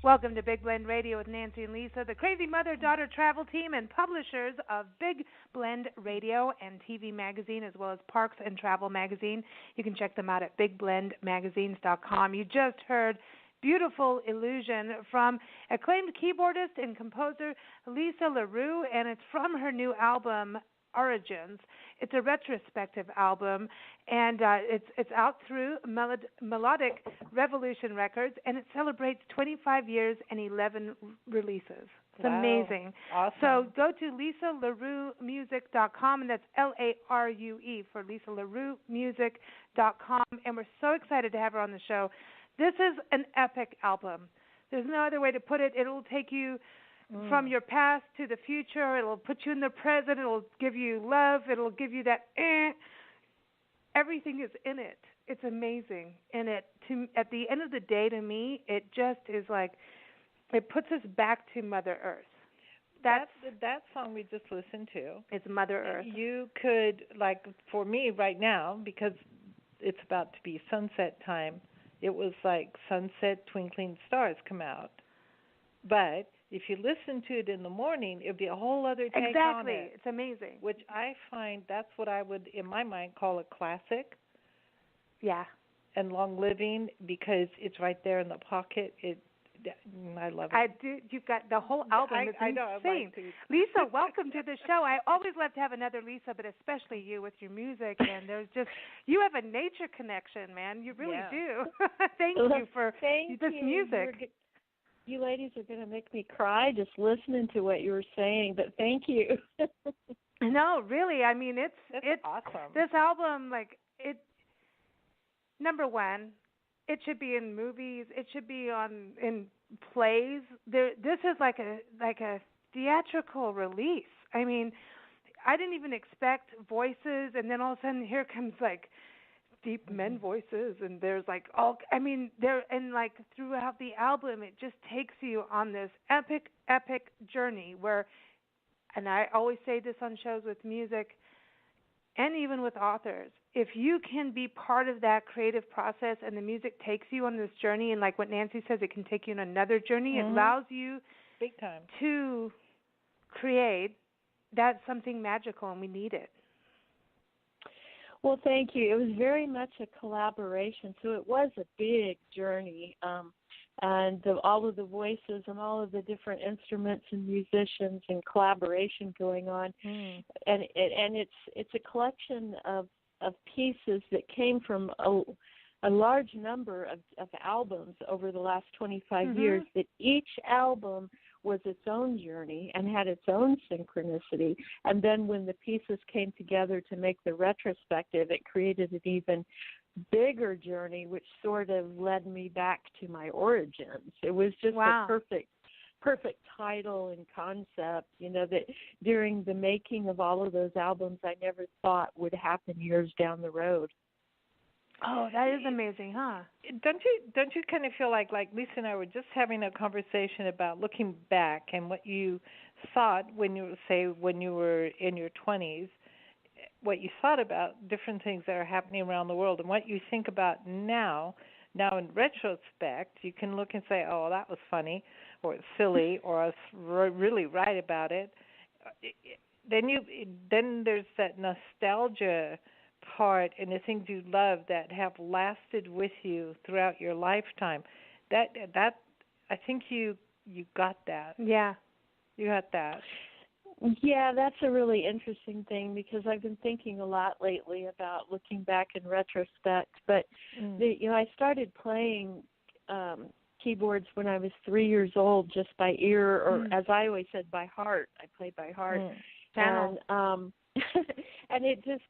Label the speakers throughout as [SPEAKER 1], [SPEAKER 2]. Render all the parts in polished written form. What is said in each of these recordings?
[SPEAKER 1] Welcome to Big Blend Radio with Nancy and Lisa, the crazy mother-daughter travel team and publishers of Big Blend Radio and TV magazine, as well as Parks and Travel magazine. You can check them out at bigblendmagazines.com. You just heard Beautiful Illusion from acclaimed keyboardist and composer Lisa-Larue, and it's from her new album, Origins. It's a retrospective album, and it's out through melodic-revolution-records, and it celebrates 25 years and 11 releases. It's amazing.
[SPEAKER 2] Awesome.
[SPEAKER 1] So go to lisa-larue-music.com, and that's L-A-R-U-E for lisa-larue-music.com, and we're so excited to have her on the show. This is an epic album. There's no other way to put it. It'll take you from your past to the future. It'll put you in the present. It'll give you love. It'll give you that Everything is in it. It's amazing. And at the end of the day, to me, it just is like, it puts us back to Mother Earth.
[SPEAKER 2] That song we just listened to.
[SPEAKER 1] It's Mother Earth.
[SPEAKER 2] You could, like, for me right now, because it's about to be sunset time, it was like Sunset, Twinkling Stars come out. But if you listen to it in the morning, it would be a whole other take on it.
[SPEAKER 1] Exactly. It's amazing.
[SPEAKER 2] Which I find that's what I would, in my mind, call a classic.
[SPEAKER 1] Yeah.
[SPEAKER 2] And long living, because it's right there in the pocket. I love it.
[SPEAKER 1] I do. You've got the whole album. It's insane.
[SPEAKER 2] I know. Like
[SPEAKER 1] Lisa, welcome to the show. I always love to have another Lisa, but especially you with your music. And there's just, you have a nature connection, man. You really do. Thank you for this music.
[SPEAKER 3] You ladies are going to make me cry just listening to what you were saying, but thank you.
[SPEAKER 1] No, really. I mean, it's
[SPEAKER 2] awesome.
[SPEAKER 1] This album, like, number one, it should be in movies. It should be in plays. This is like a theatrical release. I mean, I didn't even expect voices, and then all of a sudden here comes like deep men voices, and there's like like throughout the album, it just takes you on this epic journey where, and I always say this on shows with music and even with authors, if you can be part of that creative process and the music takes you on this journey, and like what Nancy says, it can take you on another journey, it allows you
[SPEAKER 2] big time
[SPEAKER 1] to create. That's something magical, and we need it.
[SPEAKER 3] Well, thank you. It was very much a collaboration, so it was a big journey, and all of the voices and all of the different instruments and musicians and collaboration going on, and it's a collection of pieces that came from a large number of albums over the last 25 years, that each album was its own journey and had its own synchronicity. And then when the pieces came together to make the retrospective, it created an even bigger journey, which sort of led me back to my origins. It was just a perfect title and concept, that during the making of all of those albums, I never thought would happen years down the road.
[SPEAKER 1] Oh, that is amazing, huh?
[SPEAKER 2] Don't you kind of feel like Lisa and I were just having a conversation about looking back and what you thought when you were in your 20s, what you thought about different things that are happening around the world, and what you think about now. Now, in retrospect, you can look and say, "Oh, that was funny," or "It's silly," or "I was really right about it." Then there's that nostalgia part and the things you love that have lasted with you throughout your lifetime. That I think you got that.
[SPEAKER 1] Yeah.
[SPEAKER 2] You got that.
[SPEAKER 3] Yeah, that's a really interesting thing, because I've been thinking a lot lately about looking back in retrospect. But I started playing keyboards when I was 3 years old, just by ear, or as I always said, by heart. I played by heart. And and it just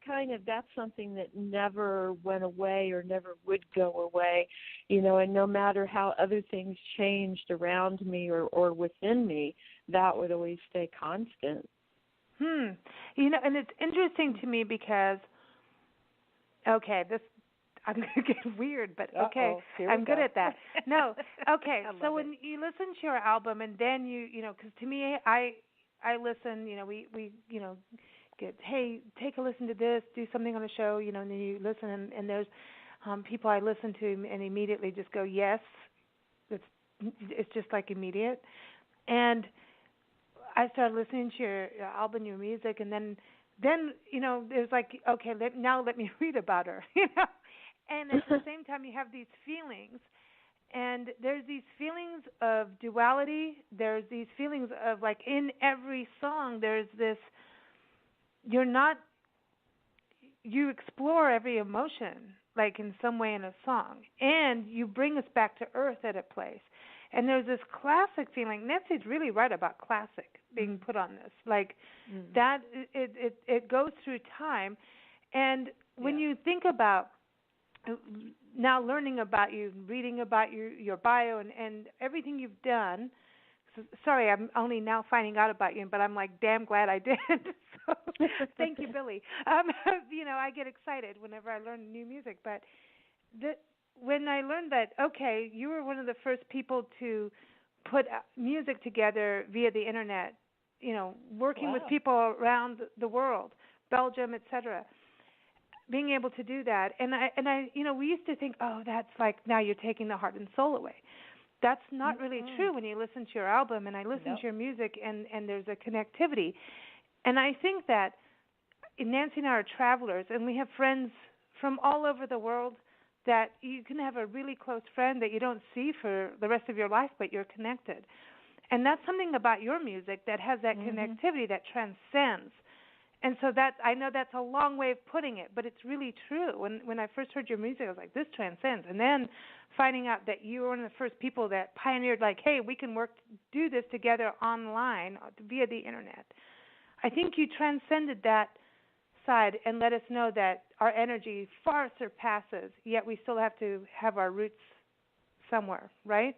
[SPEAKER 3] that's something that never went away or never would go away, and no matter how other things changed around me or within me, that would always stay constant.
[SPEAKER 1] And it's interesting to me because, okay, I'm going to get weird, but okay, I'm good at that. No, okay, so when you listen to your album and then because to me, I listen, we get, hey, take a listen to this, do something on a show, and then you listen, and there's people I listen to and immediately just go, yes, it's it's just like immediate. And I started listening to your album, your music, and then there's like, okay, now let me read about her, And at the same time, you have these feelings, and there's these feelings of duality. There's these feelings of like in every song, there's this. You explore every emotion, like in some way in a song, and you bring us back to earth at a place. And there's this classic feeling. Nancy's really right about classic being put on this. Like that, it goes through time. And when you think about now learning about you, reading about your bio and everything you've done. Sorry, I'm only now finding out about you, but I'm like damn glad I did. So thank you, Billy. I get excited whenever I learn new music. But when I learned that, okay, you were one of the first people to put music together via the internet, working with people around the world, Belgium, etc. Being able to do that, and I, we used to think, oh, that's like now you're taking the heart and soul away. That's not really true when you listen to your album, and I listen to your music, and there's a connectivity. And I think that Nancy and I are travelers, and we have friends from all over the world that you can have a really close friend that you don't see for the rest of your life, but you're connected. And that's something about your music that has that connectivity that transcends. And so I know that's a long way of putting it, but it's really true. When I first heard your music, I was like, this transcends. And then finding out that you were one of the first people that pioneered, like, hey, we can do this together online via the internet. I think you transcended that side and let us know that our energy far surpasses, yet we still have to have our roots somewhere, right?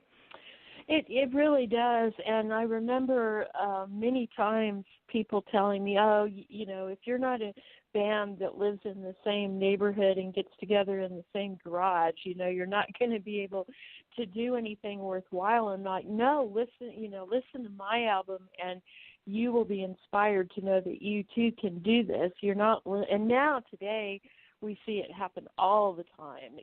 [SPEAKER 3] It really does, and I remember many times people telling me, oh, if you're not a band that lives in the same neighborhood and gets together in the same garage, you're not going to be able to do anything worthwhile. I'm like, no, listen to my album, and you will be inspired to know that you too can do this. And now today, we see it happen all the time.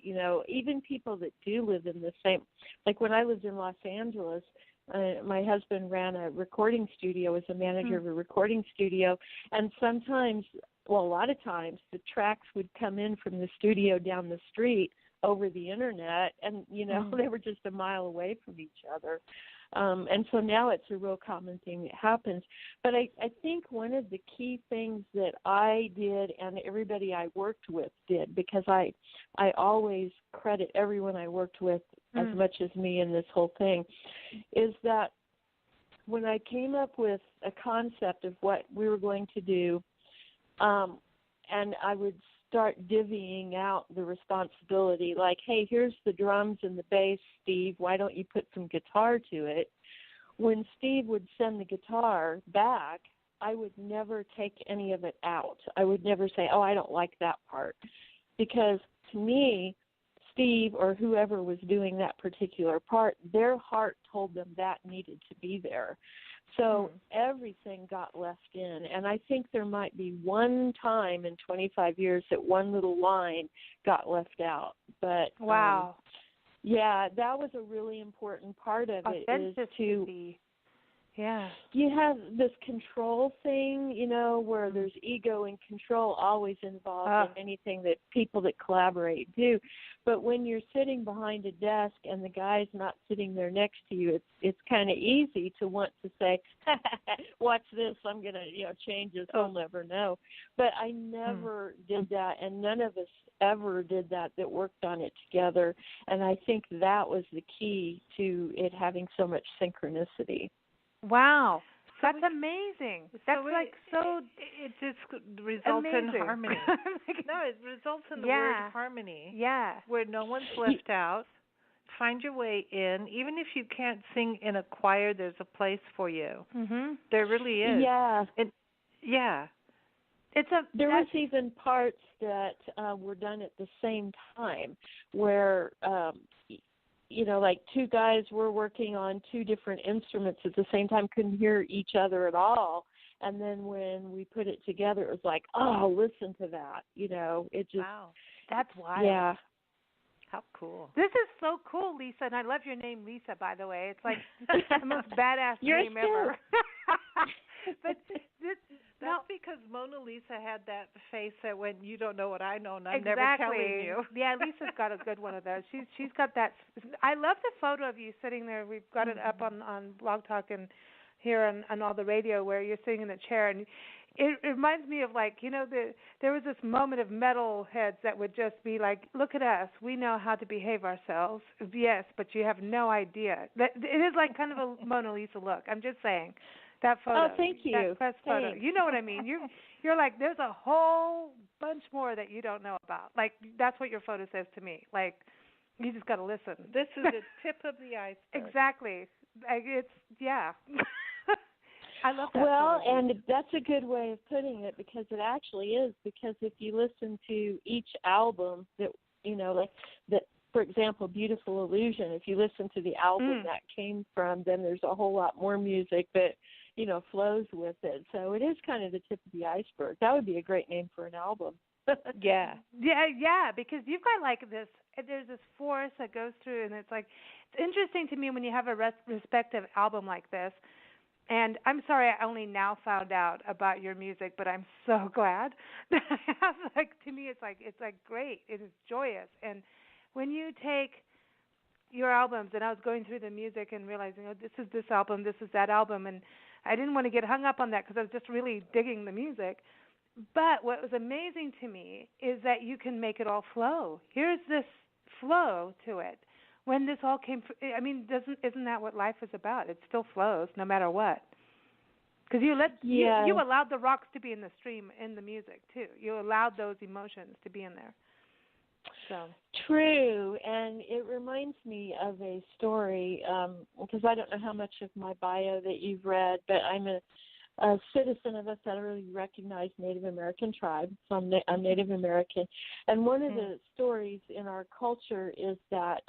[SPEAKER 3] Even people that do live in the same, like when I lived in Los Angeles, my husband ran a recording studio, was a manager of a recording studio, and a lot of times, the tracks would come in from the studio down the street over the internet, and, they were just a mile away from each other. And so now it's a real common thing that happens. But I think one of the key things that I did and everybody I worked with did, because I always credit everyone I worked with as much as me in this whole thing, is that when I came up with a concept of what we were going to do, and I would start divvying out the responsibility, like, hey, here's the drums and the bass, Steve, why don't you put some guitar to it? When Steve would send the guitar back, I would never take any of it out. I would never say, oh, I don't like that part. Because to me, Steve or whoever was doing that particular part, their heart told them that needed to be there. So everything got left in. And I think there might be one time in 25 years that one little line got left out. But
[SPEAKER 1] wow.
[SPEAKER 3] Yeah, that was a really important part of it.
[SPEAKER 1] Authenticity. Yeah.
[SPEAKER 3] You have this control thing, where there's ego and control always involved in anything that people that collaborate do. But when you're sitting behind a desk and the guy's not sitting there next to you, it's kind of easy to want to say, watch this, I'm going to change this, he'll never know. But I never did that, and none of us ever did that worked on it together. And I think that was the key to it having so much synchronicity.
[SPEAKER 1] Wow, that's amazing. That's
[SPEAKER 2] it just results in harmony. No, it results in the word harmony.
[SPEAKER 1] Yeah.
[SPEAKER 2] Where no one's left out. Find your way in. Even if you can't sing in a choir, there's a place for you. Mm-hmm. There really is.
[SPEAKER 3] Yeah. There was even parts that were done at the same time where like two guys were working on two different instruments at the same time, couldn't hear each other at all. And then when we put it together, it was like, oh, listen to that. It just.
[SPEAKER 1] Wow. That's wild.
[SPEAKER 3] Yeah.
[SPEAKER 2] How cool.
[SPEAKER 1] This is so cool, Lisa, and I love your name, Lisa, by the way. It's like the most badass name ever. But
[SPEAKER 2] that's because Mona Lisa had that face that when you don't know what I know, and I'm
[SPEAKER 1] exactly.
[SPEAKER 2] never telling you.
[SPEAKER 1] Yeah, Lisa's got a good one of those. She's got that. I love the photo of you sitting there. We've got it up on Blog Talk and here on all the radio where you're sitting in a chair, and it reminds me of, like, there was this moment of metal heads that would just be like, look at us, we know how to behave ourselves. Yes, but you have no idea. That it is like kind of a Mona Lisa look. I'm just saying. That photo.
[SPEAKER 3] Oh, thank you.
[SPEAKER 1] That press photo.
[SPEAKER 3] Thanks.
[SPEAKER 1] You know what I mean. You're like, there's a whole bunch more that you don't know about. Like, that's what your photo says to me. Like, you just got to listen.
[SPEAKER 2] This is the tip of the iceberg.
[SPEAKER 1] Exactly. Yeah. I love that.
[SPEAKER 3] Well,
[SPEAKER 1] photo.
[SPEAKER 3] and that's a good way of putting it, because it actually is. Because if you listen to each album that, like that, for example, Beautiful Illusion, if you listen to the album that came from, then there's a whole lot more music that, flows with it. So it is kind of the tip of the iceberg. That would be a great name for an album.
[SPEAKER 2] Yeah,
[SPEAKER 1] because you've got like this, there's this force that goes through, and it's interesting to me when you have a respective album like this. And I'm sorry I only now found out about your music, but I'm so glad. To me, it's like great. It is joyous. And when you take your albums, and I was going through the music and realizing, oh, this is this album, this is that album, and I didn't want to get hung up on that because I was just really digging the music. But what was amazing to me is that you can make it all flow. Here's this flow to it. When this all came, isn't that what life is about? It still flows no matter what. Because you allowed the rocks to be in the stream in the music too. You allowed those emotions to be in there. So
[SPEAKER 3] true, and it reminds me of a story, because I don't know how much of my bio that you've read, but I'm a citizen of a federally recognized Native American tribe, so I'm Native American. And one of the stories in our culture is that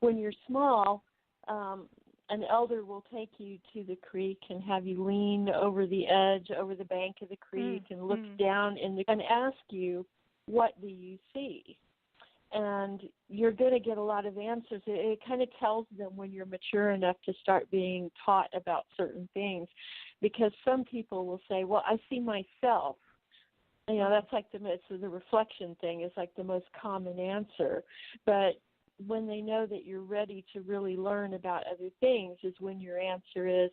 [SPEAKER 3] when you're small, an elder will take you to the creek and have you lean over the edge, over the bank of the creek, and look down and ask you, what do you see? And you're going to get a lot of answers. It kind of tells them when you're mature enough to start being taught about certain things, because some people will say, well, I see myself. That's like the reflection thing is like the most common answer. But when they know that you're ready to really learn about other things is when your answer is,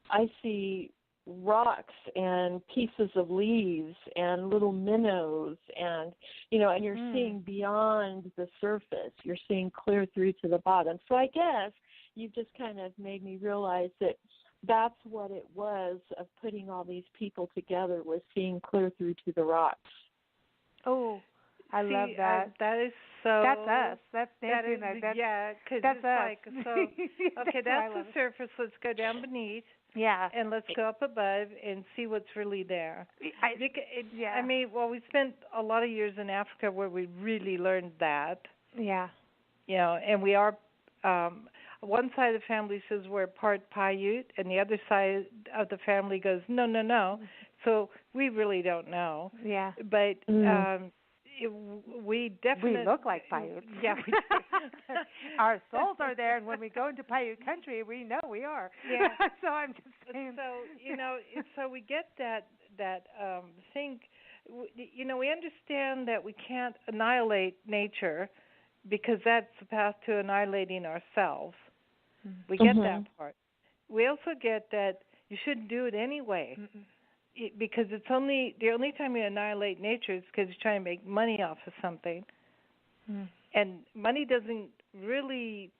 [SPEAKER 3] I see rocks and pieces of leaves and little minnows, and and you're seeing beyond the surface. You're seeing clear through to the bottom. So I guess you've just kind of made me realize that that's what it was of putting all these people together, was seeing clear through to the rocks.
[SPEAKER 1] Oh, I love that.
[SPEAKER 2] That is so.
[SPEAKER 1] That's us. That's Nancy and I.
[SPEAKER 2] Yeah, because it's
[SPEAKER 1] us.
[SPEAKER 2] like so. Okay, that's the surface. Let's go down beneath.
[SPEAKER 1] Yeah.
[SPEAKER 2] And let's go up above and see what's really there. We spent a lot of years in Africa where we really learned that.
[SPEAKER 1] Yeah.
[SPEAKER 2] And we are, one side of the family says we're part Paiute, and the other side of the family goes, no. So we really don't know.
[SPEAKER 1] Yeah.
[SPEAKER 2] But we definitely...
[SPEAKER 1] We look like Paiute.
[SPEAKER 2] Yeah, we do.
[SPEAKER 1] Our souls are there, and when we go into Paiute country, we know we are.
[SPEAKER 2] Yeah.
[SPEAKER 1] So I'm just saying.
[SPEAKER 2] So, so we get that thing. We understand that we can't annihilate nature because that's the path to annihilating ourselves. We get that part. We also get that you shouldn't do it anyway. Because it's the only time you annihilate nature is because you're trying to make money off of something. And money doesn't really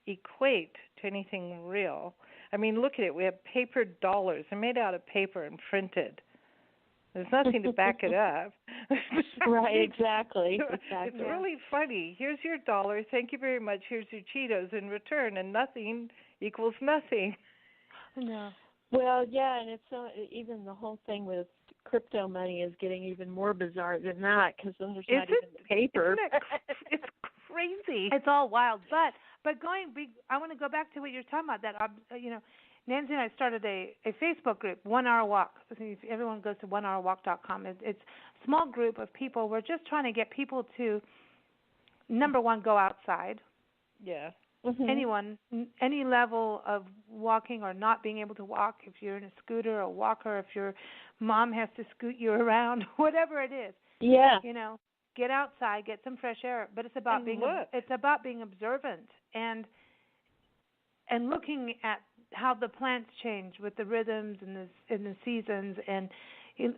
[SPEAKER 2] equate to anything real. I mean, look at it. We have paper dollars. They're made out of paper and printed. There's nothing to back it up.
[SPEAKER 3] Right, exactly.
[SPEAKER 2] It's really funny. Here's your dollar. Thank you very much. Here's your Cheetos in return. And nothing equals nothing.
[SPEAKER 1] No.
[SPEAKER 3] Well, yeah, and it's even the whole thing with crypto money is getting even more bizarre than that, because then there's not even the paper.
[SPEAKER 2] It's crazy.
[SPEAKER 1] It's all wild. But I want to go back to what you're talking about. That Nancy and I started a Facebook group, 1 Hour Walk. If everyone goes to onehourwalk.com, it's a small group of people. We're just trying to get people to number one, go outside.
[SPEAKER 2] Yeah.
[SPEAKER 1] Anyone, any level of walking or not being able to walk, if you're in a scooter or a walker, if your mom has to scoot you around, whatever it is,
[SPEAKER 3] Yeah.
[SPEAKER 1] Get outside, get some fresh air. But it's about being observant and looking at how the plants change with the rhythms and the seasons, and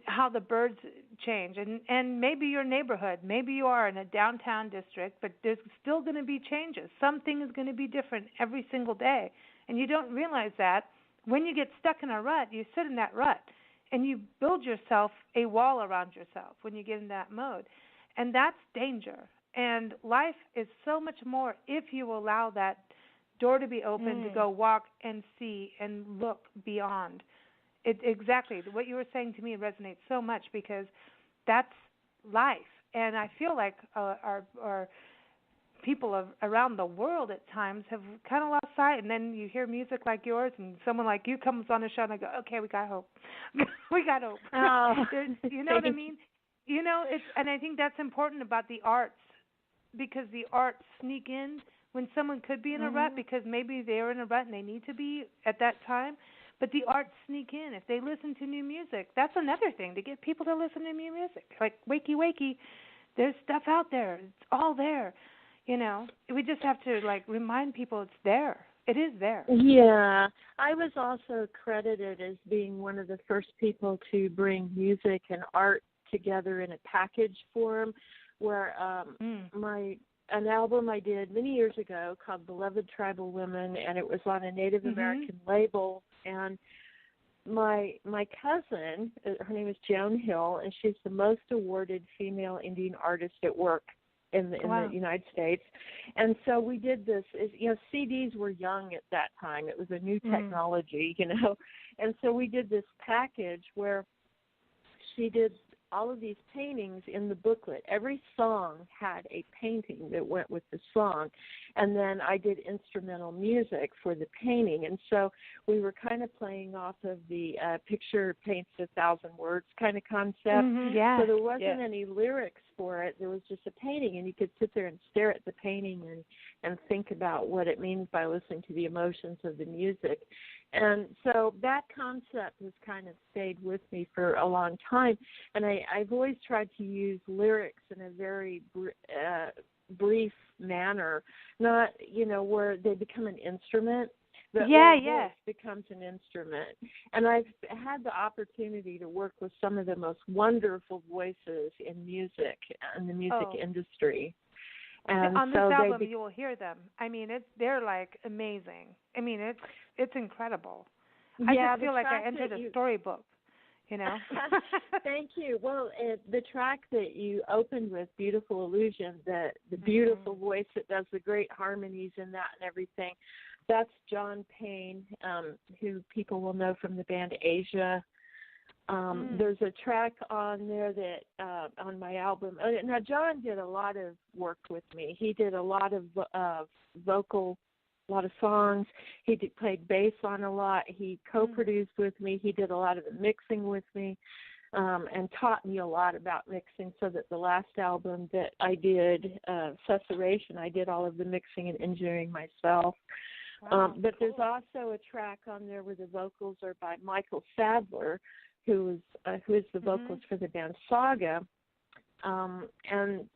[SPEAKER 1] how the birds change, and maybe your neighborhood, maybe you are in a downtown district, but there's still going to be changes. Something is going to be different every single day, and you don't realize that. When you get stuck in a rut, you sit in that rut, and you build yourself a wall around yourself when you get in that mode, and that's danger. And life is so much more if you allow that door to be open to go walk and see and look beyond. Exactly. What you were saying to me resonates so much, because that's life. And I feel like our people around the world at times have kind of lost sight. And then you hear music like yours, and someone like you comes on the show, and I go, okay, we got hope. We got hope.
[SPEAKER 3] Oh,
[SPEAKER 1] you know what I mean? And I think that's important about the arts, because the arts sneak in when someone could be in a rut, because maybe they're in a rut and they need to be at that time. But the arts sneak in. If they listen to new music, that's another thing, to get people to listen to new music. Like, wakey, wakey, there's stuff out there. It's all there. We just have to, remind people it's there. It is there.
[SPEAKER 3] Yeah. I was also credited as being one of the first people to bring music and art together in a package form, where an album I did many years ago called Beloved Tribal Women, and it was on a Native American label. And my cousin, her name is Joan Hill, and she's the most awarded female Indian artist at work in the United States. And so we did this. CDs were young at that time. It was a new technology, And so we did this package where she did all of these paintings in the booklet. Every song had a painting that went with the song, and then I did instrumental music for the painting. And so we were kind of playing off of the picture paints 1,000 words kind of concept. So there wasn't any lyrics for it. There was just a painting, and you could sit there and stare at the painting and think about what it means by listening to the emotions of the music. And so that concept has kind of stayed with me for a long time. And I've always tried to use lyrics in a very brief manner, not, where they become an instrument. But voice becomes an instrument. And I've had the opportunity to work with some of the most wonderful voices in music and the music industry. And
[SPEAKER 1] on this album, you will hear them. I mean, they're amazing. I mean, it's incredible. I just feel like I entered a storybook.
[SPEAKER 3] Thank you. Well, the track that you opened with, Beautiful Illusion, the beautiful voice that does the great harmonies in that and everything, that's John Payne, who people will know from the band Asia. There's a track on there that on my album. Now, John did a lot of work with me. He did a lot of vocal, a lot of songs. He played bass on a lot. He co-produced with me. He did a lot of the mixing with me, and taught me a lot about mixing, so that the last album that I did, Susurration, I did all of the mixing and engineering myself.
[SPEAKER 1] Wow,
[SPEAKER 3] but there's also a track on there where the vocals are by Michael Sadler, who is the vocalist for the band Saga, and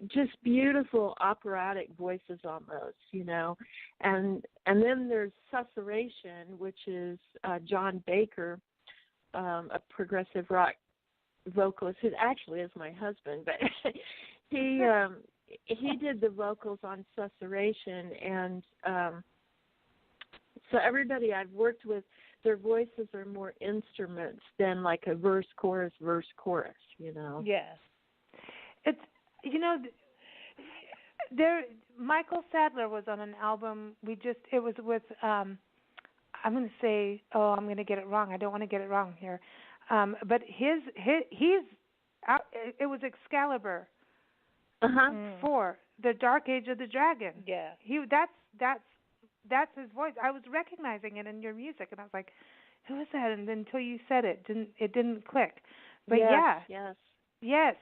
[SPEAKER 3] just beautiful operatic voices almost, and then there's Susurration, which is John Baker, a progressive rock vocalist who actually is my husband, but he did the vocals on Susurration, and so everybody I've worked with, their voices are more instruments than like a verse, chorus,
[SPEAKER 2] Yes.
[SPEAKER 1] It's, Michael Sadler was on an album, it was with, I'm going to say, I'm going to get it wrong. I don't want to get it wrong here. But he's out, it was Excalibur 4, The Dark Age of the Dragon.
[SPEAKER 2] Yeah.
[SPEAKER 1] That's his voice. I was recognizing it in your music, and I was like, "Who is that?" And then until you said it, didn't click. But
[SPEAKER 3] yes.
[SPEAKER 1] Yes.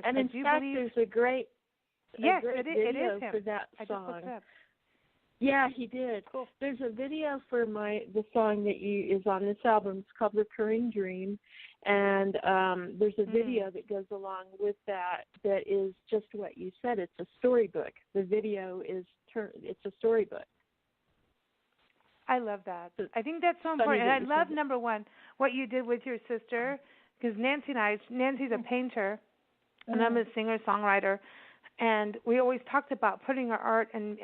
[SPEAKER 3] And in fact,
[SPEAKER 1] Yes,
[SPEAKER 3] great
[SPEAKER 1] it
[SPEAKER 3] video
[SPEAKER 1] is him.
[SPEAKER 3] for that
[SPEAKER 1] I just
[SPEAKER 3] song.
[SPEAKER 1] looked it up.
[SPEAKER 3] Yeah, he did.
[SPEAKER 2] Cool.
[SPEAKER 3] There's a video for the song that is on this album. It's called Recurring Dream, and there's a video that goes along with that is just what you said. It's a storybook. The video it's a storybook.
[SPEAKER 1] I love that. I think that's so important. And I love, number one, what you did with your sister, because Nancy's a painter, and I'm a singer-songwriter. And we always talked about putting our art and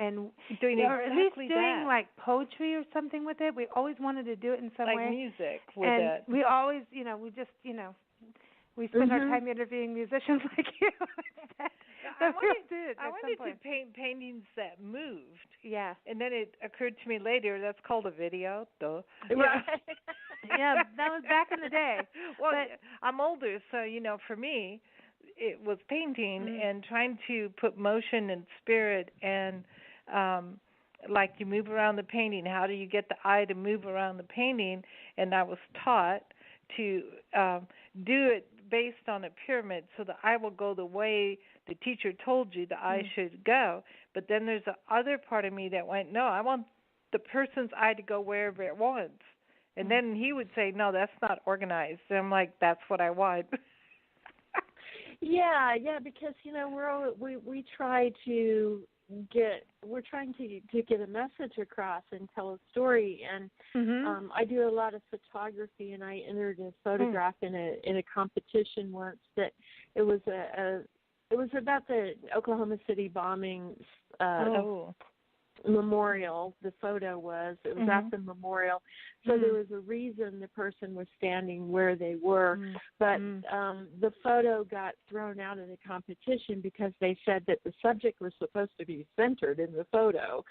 [SPEAKER 2] doing
[SPEAKER 1] or at least
[SPEAKER 2] exactly
[SPEAKER 1] doing
[SPEAKER 2] that.
[SPEAKER 1] like poetry or something with it. We always wanted to do it in some
[SPEAKER 2] like
[SPEAKER 1] way.
[SPEAKER 2] Music with
[SPEAKER 1] and
[SPEAKER 2] it.
[SPEAKER 1] we always, we spend our time interviewing musicians like you.
[SPEAKER 2] I wanted to paint paintings that moved.
[SPEAKER 1] Yeah.
[SPEAKER 2] And then it occurred to me later that's called a video. Duh.
[SPEAKER 1] Right. Yeah, that was back in the day.
[SPEAKER 2] Well, I'm older, so for me, it was painting and trying to put motion and spirit and like you move around the painting. How do you get the eye to move around the painting? And I was taught to do it based on a pyramid, so the eye will go the way the teacher told you the eye should go. But then there's the other part of me that went, no, I want the person's eye to go wherever it wants. And then he would say, no, that's not organized. And I'm like, that's what I want.
[SPEAKER 3] Yeah, because we try to we're trying to get a message across and tell a story, and I do a lot of photography, and I entered a photograph in a competition once that it was about the Oklahoma City bombing memorial. The photo was at the memorial, so there was a reason the person was standing where they were, but the photo got thrown out of the competition because they said that the subject was supposed to be centered in the photo.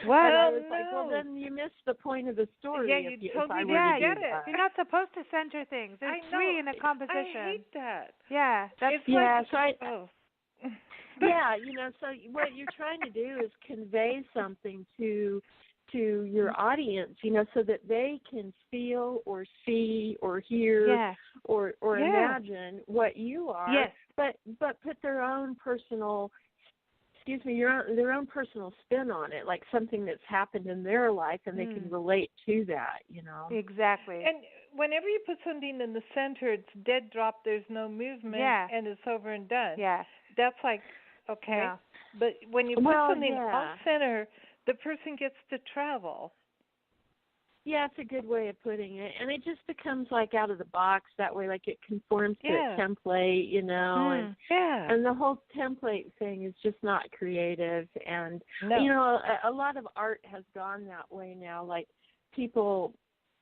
[SPEAKER 1] What?
[SPEAKER 3] And I was like, well, then you missed the point of the story.
[SPEAKER 2] Yeah, you totally
[SPEAKER 1] get it. You're not supposed to center things. There's three in a composition.
[SPEAKER 2] I hate that.
[SPEAKER 1] Yeah, that's
[SPEAKER 3] Yeah, so what you're trying to do is convey something to your audience, so that they can feel or see or hear or imagine what you are.
[SPEAKER 1] Yes.
[SPEAKER 3] But put their own personal their own personal spin on it, like something that's happened in their life, and they can relate to that,
[SPEAKER 1] Exactly.
[SPEAKER 2] And whenever you put something in the center, it's dead drop, there's no movement, and it's over and done.
[SPEAKER 1] Yeah.
[SPEAKER 2] That's like, okay. Yeah. But when you put something off center, the person gets to travel.
[SPEAKER 3] Yeah, it's a good way of putting it. And it just becomes like out of the box that way, like it conforms to a template, and the whole template thing is just not creative. And, a lot of art has gone that way now. Like people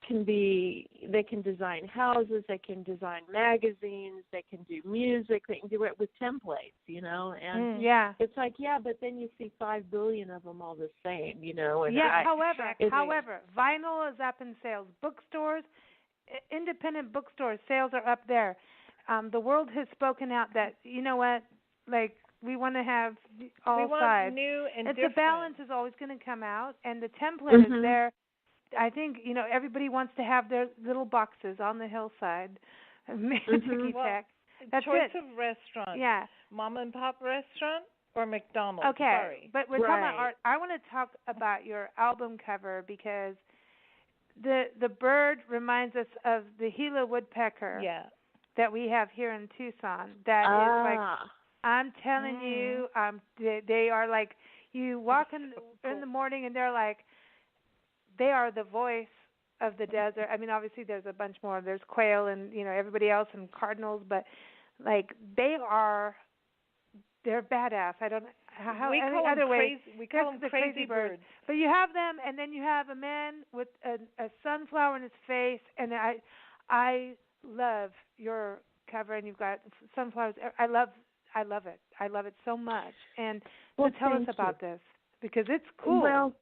[SPEAKER 3] they can design houses, they can design magazines, they can do music, they can do it with templates, and it's like, but then you see 5 billion of them all the same, and
[SPEAKER 1] however, vinyl is up in sales. Bookstores, independent bookstores, sales are up there. The world has spoken out that, like, we want to have all sides.
[SPEAKER 2] New and
[SPEAKER 1] different. The balance is always going to come out, and the template is there. I think, everybody wants to have their little boxes on the hillside. That's
[SPEAKER 2] choice
[SPEAKER 1] it.
[SPEAKER 2] of restaurant.
[SPEAKER 1] Yeah.
[SPEAKER 2] Mom and pop restaurant or McDonald's.
[SPEAKER 1] Okay.
[SPEAKER 2] Sorry.
[SPEAKER 1] But we're talking about art. I want to talk about your album cover because the bird reminds us of the Gila woodpecker that we have here in Tucson. That is like, I'm telling you, they are like, you walk in the morning and they're like, they are the voice of the desert. I mean, obviously there's a bunch more. There's quail and, everybody else and cardinals, but like they're badass. I don't know how
[SPEAKER 2] we
[SPEAKER 1] any
[SPEAKER 2] call
[SPEAKER 1] other
[SPEAKER 2] them
[SPEAKER 1] way.
[SPEAKER 2] We call them crazy birds.
[SPEAKER 1] But you have them, and then you have a man with a sunflower in his face, and I love your cover, and you've got sunflowers. I love it. I love it so much. And tell us about this because it's cool.
[SPEAKER 3] Well,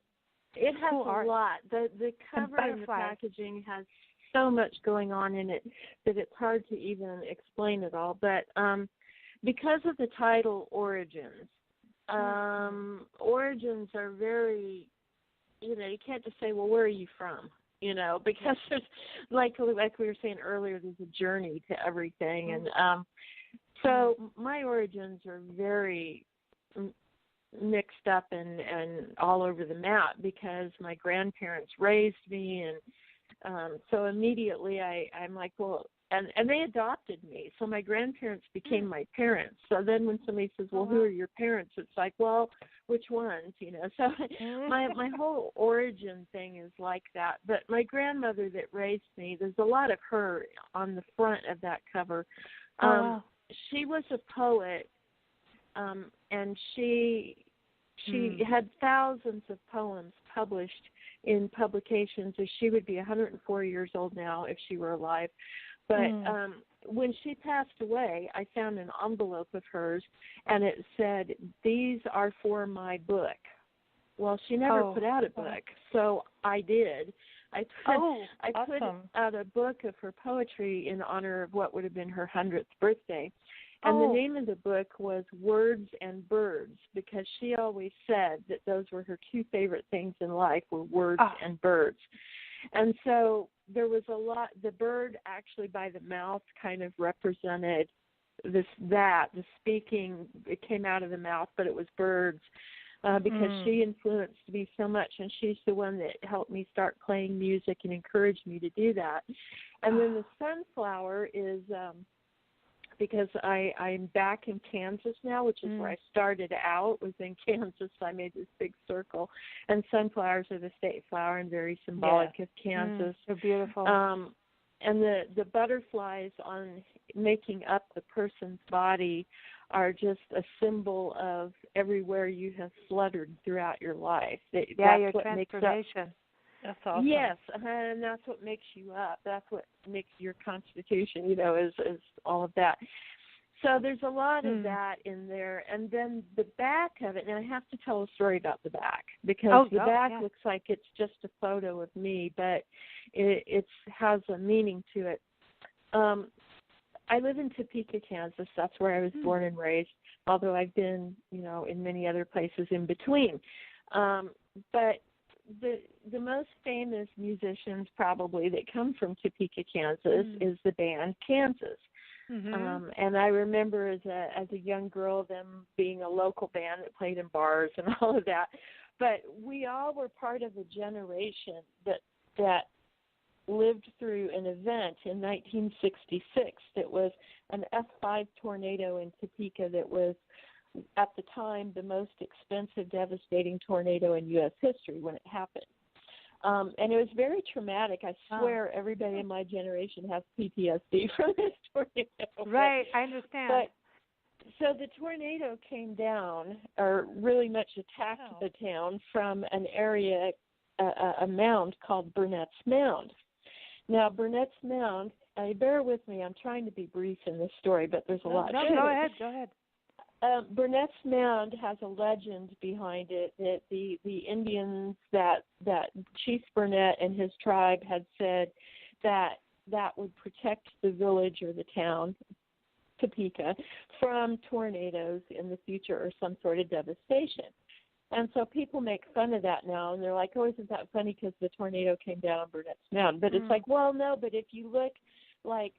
[SPEAKER 3] it has
[SPEAKER 1] cool
[SPEAKER 3] a lot. The cover and the packaging has so much going on in it that it's hard to even explain it all. But because of the title Origins, origins are very, you can't just say, well, where are you from? Because there's, like we were saying earlier, there's a journey to everything. And so my origins are very mixed up and all over the map because my grandparents raised me, and so immediately I'm like, well, and they adopted me, so my grandparents became my parents. So then when somebody says, well, who are your parents, it's like, well, which ones, so my whole origin thing is like that. But my grandmother that raised me, there's a lot of her on the front of that cover. She was a poet, and she had thousands of poems published in publications. So she would be 104 years old now if she were alive. But when she passed away, I found an envelope of hers, and it said, "These are for my book." Well, she never put out a book, so I did. I put out a book of her poetry in honor of what would have been her 100th birthday. And the name of the book was Words and Birds, because she always said that those were her two favorite things in life, were words and birds. And so there was a lot. The bird actually by the mouth kind of represented the speaking. It came out of the mouth, but it was birds. Because she influenced me so much, and she's the one that helped me start playing music and encouraged me to do that. And then the sunflower is because I'm back in Kansas now, which is where I started out, was in Kansas. I made this big circle, and sunflowers are the state flower and very symbolic of Kansas.
[SPEAKER 1] So beautiful.
[SPEAKER 3] And the butterflies on making up the person's body are just a symbol of everywhere you have fluttered throughout your life. That's
[SPEAKER 1] your
[SPEAKER 3] what
[SPEAKER 1] transformation.
[SPEAKER 2] That's awesome.
[SPEAKER 3] Yes, and that's what makes you up. That's what makes your constitution, is all of that. So there's a lot of that in there. And then the back of it, and I have to tell a story about the back, because the back looks like it's just a photo of me, but it has a meaning to it. I live in Topeka, Kansas. That's where I was born and raised, although I've been, in many other places in between. But the most famous musicians probably that come from Topeka, Kansas is the band Kansas. And I remember as a young girl them being a local band that played in bars and all of that. But we all were part of a generation that lived through an event in 1966 that was an F5 tornado in Topeka that was, at the time, the most expensive, devastating tornado in U.S. history when it happened. And it was very traumatic. I swear everybody in my generation has PTSD from this tornado.
[SPEAKER 1] Right, I understand.
[SPEAKER 3] So the tornado came down, or really much attacked the town from an area, a mound called Burnett's Mound. Now, Burnett's Mound, bear with me, I'm trying to be brief in this story, but there's a lot.
[SPEAKER 1] No, go ahead.
[SPEAKER 3] Burnett's Mound has a legend behind it that the Indians, that Chief Burnett and his tribe had said that would protect the village or the town, Topeka, from tornadoes in the future or some sort of devastation. And so people make fun of that now, and they're like, oh, isn't that funny because the tornado came down on Burnett's Mound? But it's like, well, no, but if you look like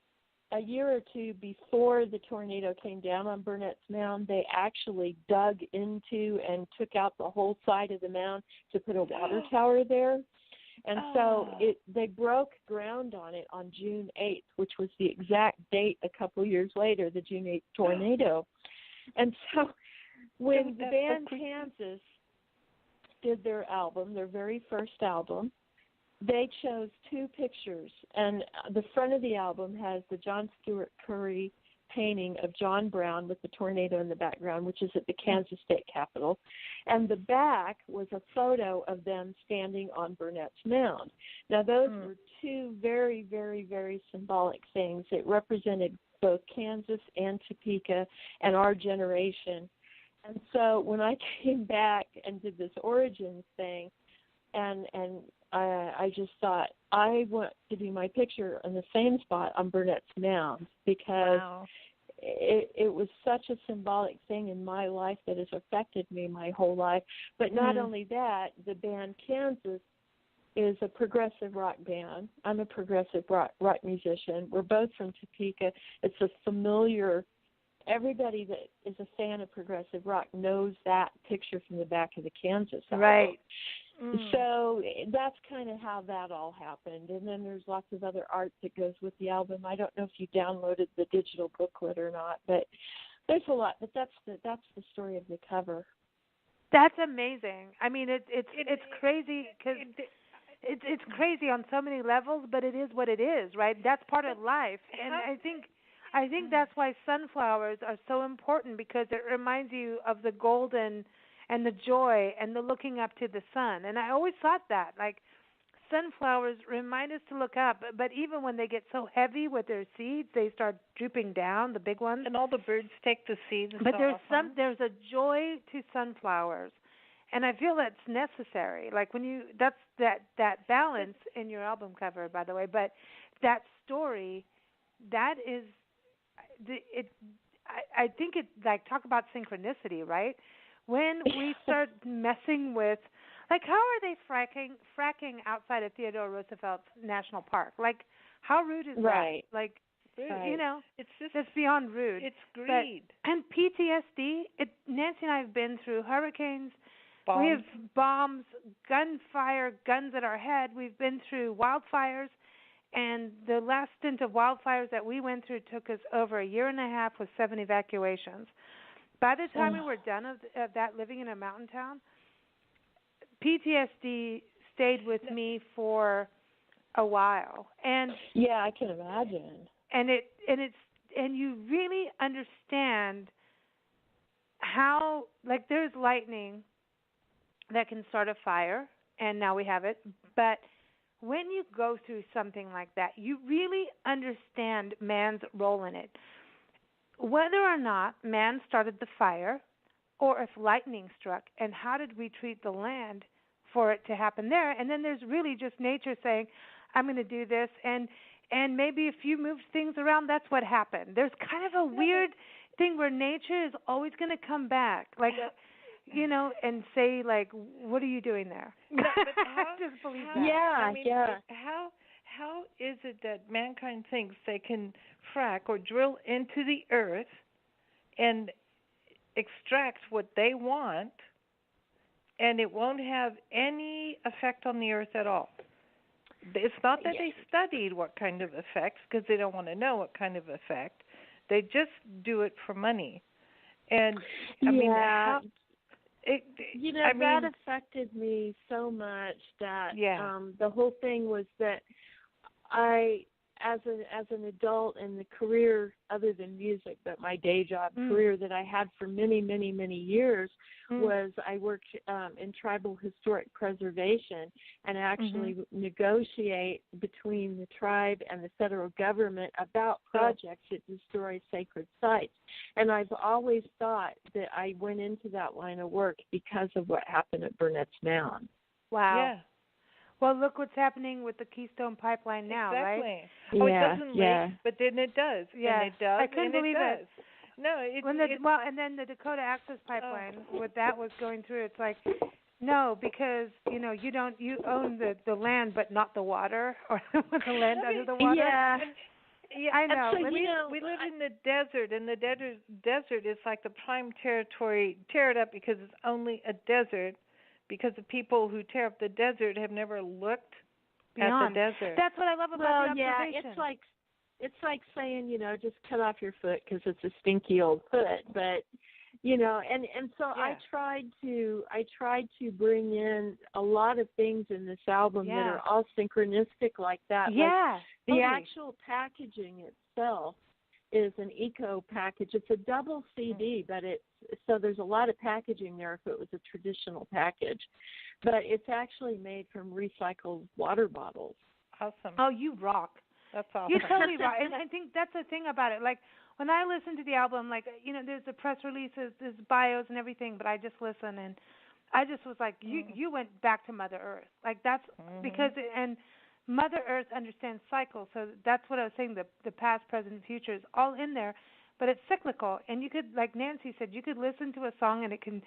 [SPEAKER 3] a year or two before the tornado came down on Burnett's Mound, they actually dug into and took out the whole side of the mound to put a water tower there. And so they broke ground on it on June 8th, which was the exact date a couple years later, the June 8th tornado. And so when the band Kansas did their album, their very first album, they chose two pictures, and the front of the album has the John Stewart Curry painting of John Brown with the tornado in the background, which is at the Kansas State Capitol, and the back was a photo of them standing on Burnett's Mound. Now, those were two very, very, very symbolic things. It represented both Kansas and Topeka and our generation. And so when I came back and did this Origins thing, and I just thought, I want to do my picture in the same spot on Burnett's Mound, because it was such a symbolic thing in my life that has affected me my whole life. But not only that, the band Kansas is a progressive rock band. I'm a progressive rock musician. We're both from Topeka. It's a familiar everybody that is a fan of progressive rock knows that picture from the back of the Kansas album.
[SPEAKER 1] Right.
[SPEAKER 3] So that's kind of how that all happened. And then there's lots of other art that goes with the album. I don't know if you downloaded the digital booklet or not, but there's a lot. But that's the story of the cover.
[SPEAKER 1] That's amazing. I mean, it's crazy because it's crazy on so many levels, but it is what it is, right? That's part of life, and I think that's why sunflowers are so important, because it reminds you of the golden and the joy and the looking up to the sun. And I always thought that, like, sunflowers remind us to look up, but even when they get so heavy with their seeds, they start drooping down, the big ones.
[SPEAKER 2] And all the birds take the seeds.
[SPEAKER 1] But there's a joy to sunflowers, and I feel that's necessary. Like that's that balance in your album cover, by the way. But that story, that is, I think it, like, talk about synchronicity, right? When we start messing with, like, how are they fracking outside of Theodore Roosevelt National Park? Like, how rude is
[SPEAKER 3] right.
[SPEAKER 1] that? Like,
[SPEAKER 3] right.
[SPEAKER 1] you know,
[SPEAKER 2] it's just,
[SPEAKER 1] that's beyond rude.
[SPEAKER 2] It's greed.
[SPEAKER 1] And PTSD, Nancy and I have been through hurricanes.
[SPEAKER 2] Bombs.
[SPEAKER 1] We have bombs, gunfire, guns at our head. We've been through wildfires. And the last stint of wildfires that we went through took us over a year and a half with 7 evacuations. By the time we were done of that, living in a mountain town, PTSD stayed with me for a while. And
[SPEAKER 3] yeah, I can imagine.
[SPEAKER 1] And you really understand how, like, there's lightning that can start a fire, and now we have it, but when you go through something like that, you really understand man's role in it. Whether or not man started the fire, or if lightning struck, and how did we treat the land for it to happen there? And then there's really just nature saying, I'm going to do this, and maybe if you moved things around, that's what happened. There's kind of a weird thing where nature is always going to come back, like, you know, and say, like, what are you doing there?
[SPEAKER 2] No, but how,
[SPEAKER 1] just believe
[SPEAKER 2] how,
[SPEAKER 1] that.
[SPEAKER 3] Yeah,
[SPEAKER 2] I mean,
[SPEAKER 3] yeah.
[SPEAKER 2] How is it that mankind thinks they can frack or drill into the earth and extract what they want, and it won't have any effect on the earth at all? It's not that they studied what kind of effects, because they don't want to know what kind of effect. They just do it for money. And I mean,
[SPEAKER 3] that affected me so much that the whole thing was that I, as an adult, in the career other than music, but my day job career that I had for many, many, many years was I worked in tribal historic preservation and actually negotiate between the tribe and the federal government about projects that destroy sacred sites. And I've always thought that I went into that line of work because of what happened at Burnett's Mound.
[SPEAKER 1] Wow.
[SPEAKER 2] Yeah.
[SPEAKER 1] Well, look what's happening with the Keystone Pipeline now,
[SPEAKER 2] exactly.
[SPEAKER 1] right?
[SPEAKER 2] Oh, it doesn't leak, but then it does.
[SPEAKER 1] Yeah.
[SPEAKER 2] And it does.
[SPEAKER 1] I couldn't believe it.
[SPEAKER 2] No,
[SPEAKER 1] and then the Dakota Access Pipeline, what that was going through, it's like, no, because you own the land but not the water, or the land under the water.
[SPEAKER 3] Yeah.
[SPEAKER 2] Yeah,
[SPEAKER 1] I know.
[SPEAKER 2] So we live in the desert, and the desert is like the prime territory. Tear it up because it's only a desert. Because the people who tear up the desert have never looked
[SPEAKER 1] beyond
[SPEAKER 2] at the desert.
[SPEAKER 1] That's what I love about the observation.
[SPEAKER 3] It's like saying, just cut off your foot because it's a stinky old foot. But, and so I tried to bring in a lot of things in this album that are all synchronistic like that.
[SPEAKER 1] Yeah.
[SPEAKER 3] Like the actual packaging itself is an eco package. It's a double CD, but so there's a lot of packaging there if it was a traditional package. But it's actually made from recycled water bottles.
[SPEAKER 2] Awesome.
[SPEAKER 1] Oh, you rock.
[SPEAKER 2] That's awesome.
[SPEAKER 1] You totally rock. And I think that's the thing about it. Like, when I listen to the album, like, there's the press releases, there's bios and everything, but I just listen, and I just was like, you went back to Mother Earth. Like, that's because, and Mother Earth understands cycles, so that's what I was saying, the past, present, future is all in there, but it's cyclical. And you could, like Nancy said, you could listen to a song and it can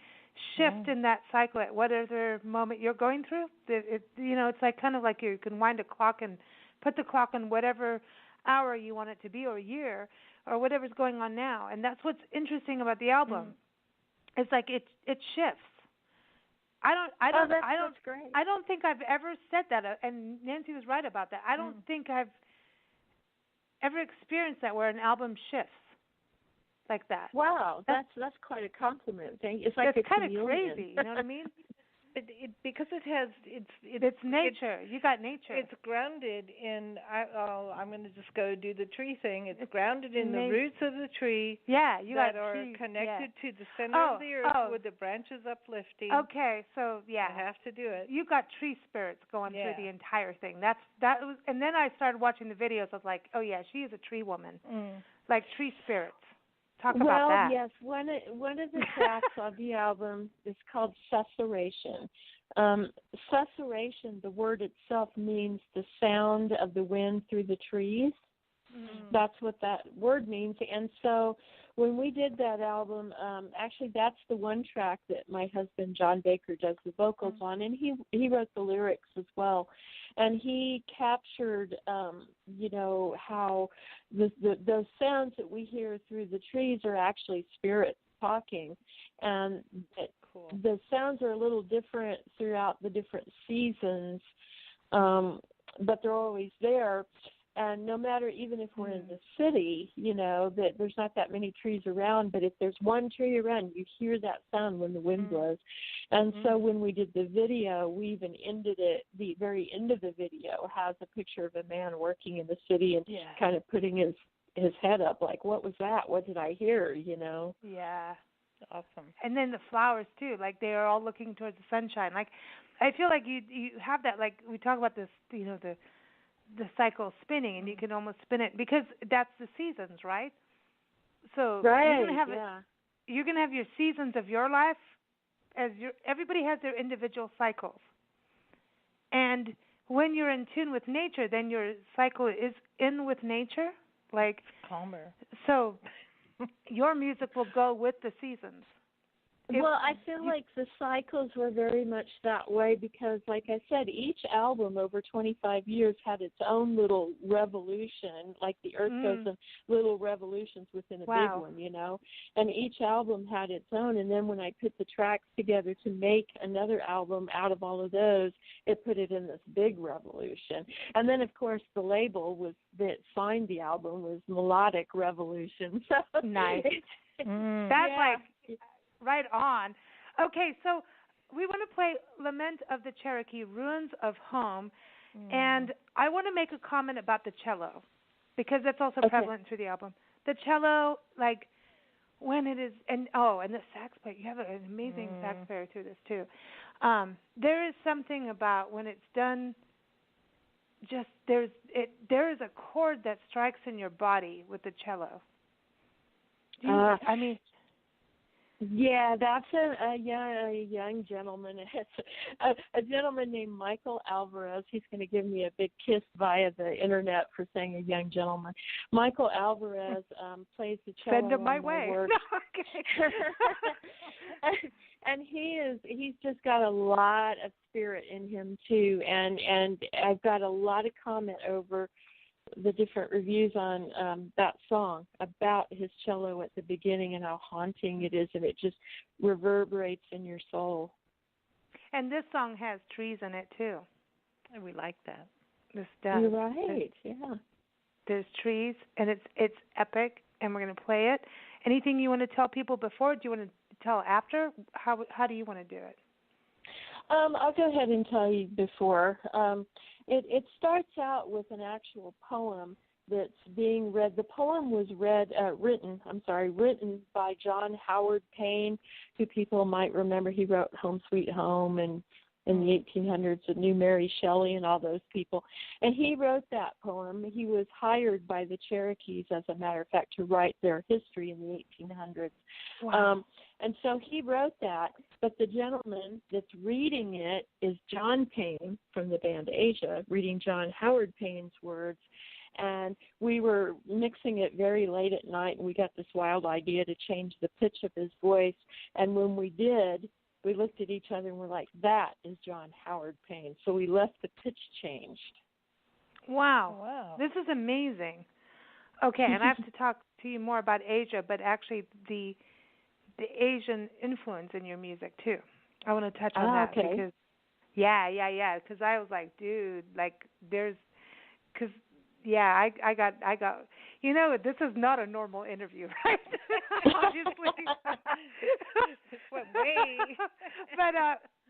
[SPEAKER 1] shift in that cycle at whatever moment you're going through. It's like kind of like you can wind a clock and put the clock on whatever hour you want it to be, or year, or whatever's going on now. And that's what's interesting about the album. It's like it shifts.
[SPEAKER 3] That's great.
[SPEAKER 1] I don't think I've ever said that, and Nancy was right about that. I don't think I've ever experienced that where an album shifts like that.
[SPEAKER 3] Wow, that's quite a compliment. Thank you. It's like
[SPEAKER 1] it's
[SPEAKER 3] a
[SPEAKER 1] kind of
[SPEAKER 3] chameleon.
[SPEAKER 1] crazy, you know what I mean?
[SPEAKER 2] Because it has
[SPEAKER 1] it's nature. You got nature.
[SPEAKER 2] It's grounded in. I'm going to just go do the tree thing. It's grounded in the roots of the tree.
[SPEAKER 1] Yeah, you
[SPEAKER 2] that
[SPEAKER 1] got
[SPEAKER 2] are
[SPEAKER 1] trees.
[SPEAKER 2] connected to the center of the earth with the branches uplifting.
[SPEAKER 1] Okay, so yeah,
[SPEAKER 2] I have to do it.
[SPEAKER 1] You got tree spirits going through the entire thing. That was, and then I started watching the videos. I was like, oh yeah, she is a tree woman, like tree spirits. Talk about that.
[SPEAKER 3] Well, yes, one of the tracks on the album is called Susurration. Susurration, the word itself means the sound of the wind through the trees. That's what that word means. And so when we did that album, actually that's the one track that my husband John Baker does the vocals on, and he wrote the lyrics as well. And he captured, how those sounds that we hear through the trees are actually spirits talking, and the sounds are a little different throughout the different seasons, but they're always there. And no matter, even if we're in the city, that there's not that many trees around, but if there's one tree around, you hear that sound when the wind blows. And so when we did the video, we even ended it, the very end of the video has a picture of a man working in the city and kind of putting his head up like, what was that? What did I hear,
[SPEAKER 1] Yeah.
[SPEAKER 2] Awesome.
[SPEAKER 1] And then the flowers, too, like they are all looking towards the sunshine. Like, I feel like you have that, like we talk about this, the cycle spinning, and you can almost spin it because that's the seasons, right? So you're gonna have your seasons of your life everybody has their individual cycles. And when you're in tune with nature, then your cycle is in with nature, like
[SPEAKER 2] calmer.
[SPEAKER 1] So your music will go with the seasons.
[SPEAKER 3] Well, I feel like the cycles were very much that way because, like I said, each album over 25 years had its own little revolution, like the Earth goes in little revolutions within a big one, and each album had its own. And then when I put the tracks together to make another album out of all of those, it put it in this big revolution. And then, of course, the label that signed the album was Melodic-Revolution. So
[SPEAKER 1] nice. That's like... Right on. Okay, so we want to play Lament of the Cherokee, Ruins of Home, and I want to make a comment about the cello because that's also prevalent through the album. The cello, like when it is, and the sax player, you have an amazing sax player through this too. There is something about when it's done. Just there is a chord that strikes in your body with the cello.
[SPEAKER 3] Yeah, that's a young gentleman. It's a gentleman named Michael Alvarez. He's going to give me a big kiss via the internet for saying a young gentleman. Michael Alvarez plays the cello.
[SPEAKER 1] Send him my way.
[SPEAKER 3] Work. No, okay. And he's just got a lot of spirit in him too. And I've got a lot of comment over the different reviews on that song about his cello at the beginning and how haunting it is, and it just reverberates in your soul. And
[SPEAKER 1] this song has trees in it too.
[SPEAKER 2] And we like that.
[SPEAKER 1] This does.
[SPEAKER 3] You're right. Yeah.
[SPEAKER 1] There's trees, and it's epic, and we're going to play it. Anything you want to tell people before? Do you want to tell after? How do you want to do it?
[SPEAKER 3] I'll go ahead and tell you before. It starts out with an actual poem that's being read. The poem was written by John Howard Payne, who people might remember. He wrote Home Sweet Home and in the 1800s with New Mary Shelley and all those people. And he wrote that poem. He was hired by the Cherokees, as a matter of fact, to write their history in the 1800s.
[SPEAKER 1] Wow.
[SPEAKER 3] And so he wrote that, but the gentleman that's reading it is John Payne from the band Asia, reading John Howard Payne's words. And we were mixing it very late at night, and we got this wild idea to change the pitch of his voice. And when we did, we looked at each other and we're like, that is John Howard Payne. So we left the pitch changed.
[SPEAKER 1] Wow. This is amazing. Okay, and I have to talk to you more about Asia, but actually the Asian influence in your music too. I want to touch on that
[SPEAKER 3] okay.
[SPEAKER 1] because yeah. Because I was like, dude, like there's, because yeah, I got. You know, this is not a normal interview, right? Obviously.
[SPEAKER 2] This went way.
[SPEAKER 1] But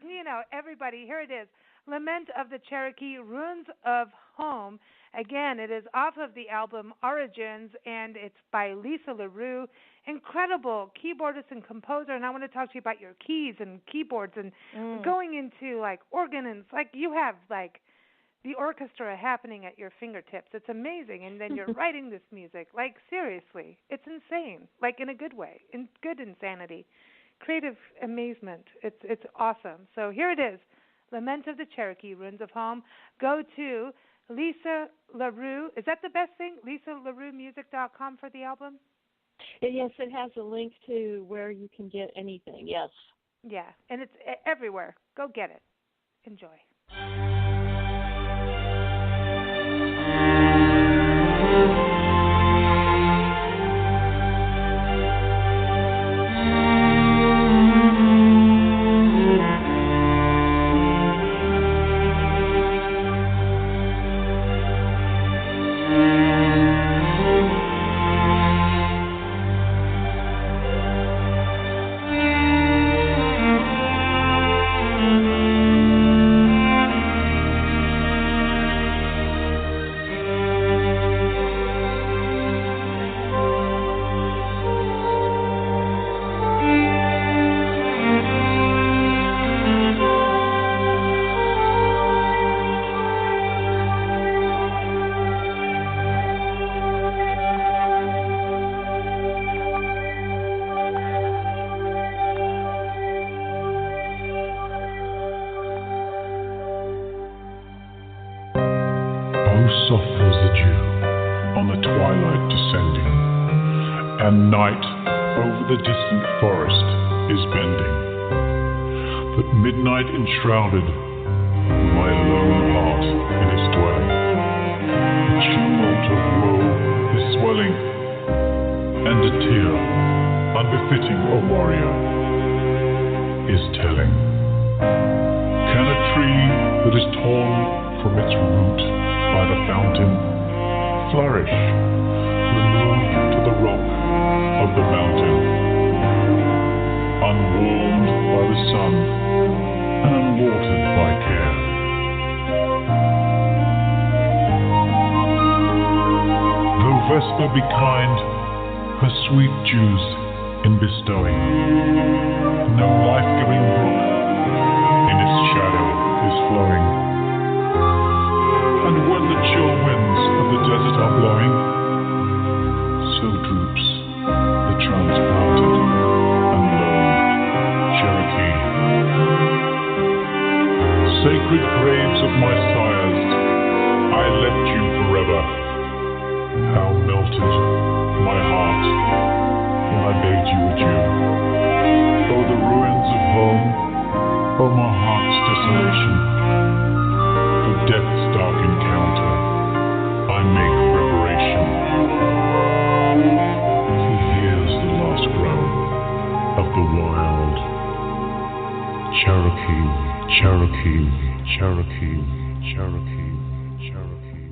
[SPEAKER 1] you know, everybody, here it is. Lament of the Cherokee, Ruins of Home. Again, it is off of the album Origins, and it's by Lisa-Larue. Incredible keyboardist and composer, and I want to talk to you about your keys and keyboards and going into like organ, and like you have like the orchestra happening at your fingertips. It's amazing, and then you're writing this music. Like seriously, it's insane. Like in a good way, in good insanity, creative amazement. It's awesome. So here it is. Lament of the Cherokee, Ruins of Home. Go to Lisa-Larue. Is that the best thing? lisa-larue-music.com for the album?
[SPEAKER 3] Yes, it has a link to where you can get anything, yes.
[SPEAKER 1] Yeah, and it's everywhere. Go get it. Enjoy.
[SPEAKER 4] Soft was the dew on the twilight descending, and night over the distant forest is bending. But midnight enshrouded my lone heart in its dwelling. The tumult of woe is swelling, and a tear unbefitting a warrior is telling. Can a tree that is torn from its root by the fountain flourish, removed to the rock of the mountain, unwarmed by the sun and unwatered by care? Though Vesper be kind, her sweet dews in bestowing, no life-giving brook in its shadow is flowing. And when the chill winds of the desert are blowing, so droops the transplanted and lone Cherokee. Sacred graves of my sires, I left you forever. How melted my heart when I bade you adieu. Oh, the ruins of home, oh, my heart's desolation. For death's dark encounter, I make reparation. For here's the last groan of the wild Cherokee, Cherokee, Cherokee, Cherokee, Cherokee.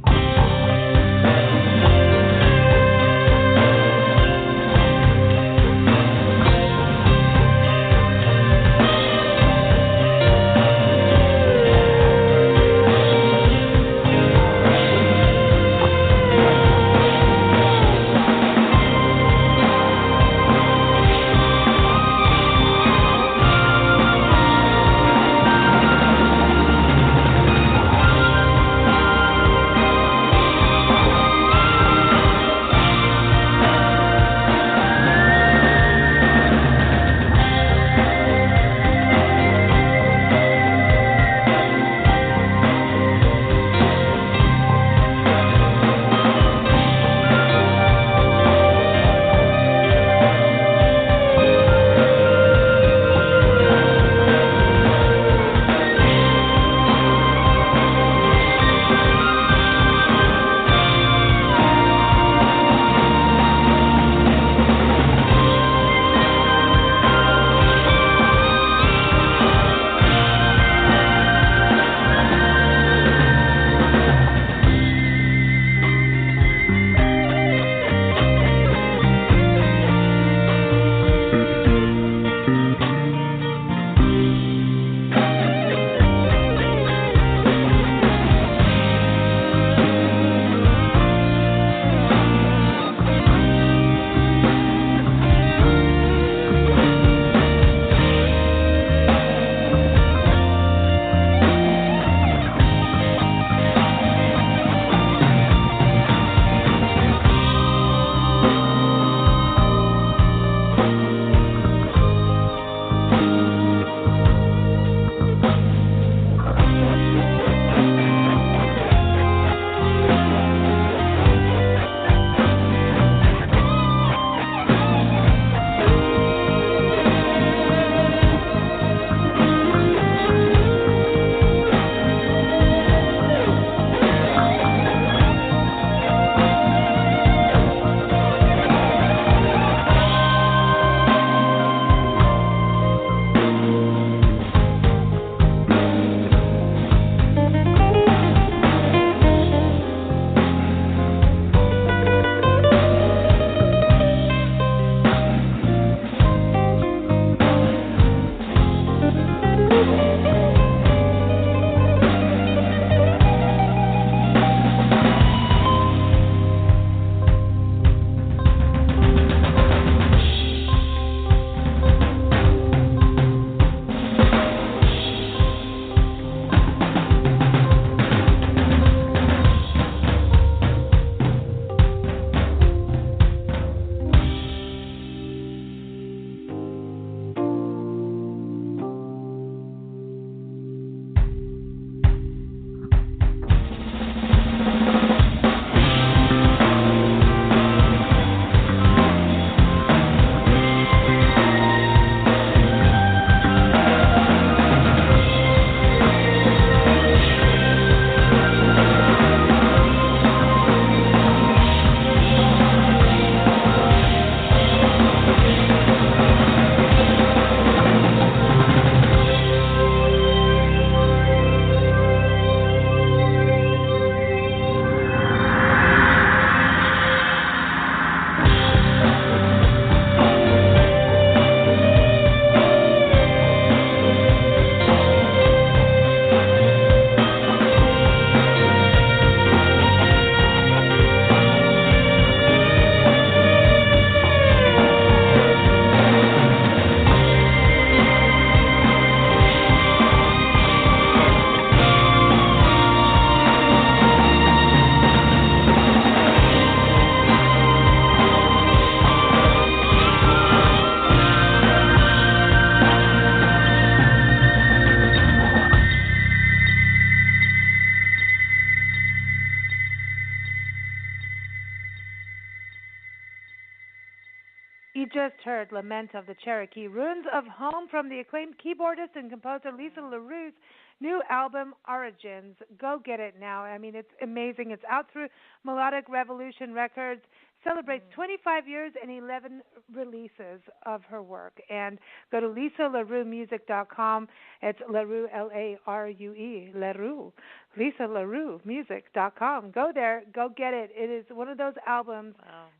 [SPEAKER 1] You just heard Lament of the Cherokee, Ruins of Home from the acclaimed keyboardist and composer Lisa-Larue's new album, Origins. Go get it now. I mean, it's amazing. It's out through melodic-revolution-records, celebrates 25 years and 11 releases of her work. And go to lisa-larue-music.com. It's LaRue, L-A-R-U-E, LaRue, lisa-larue-music.com. Go there. Go get it. It is one of those albums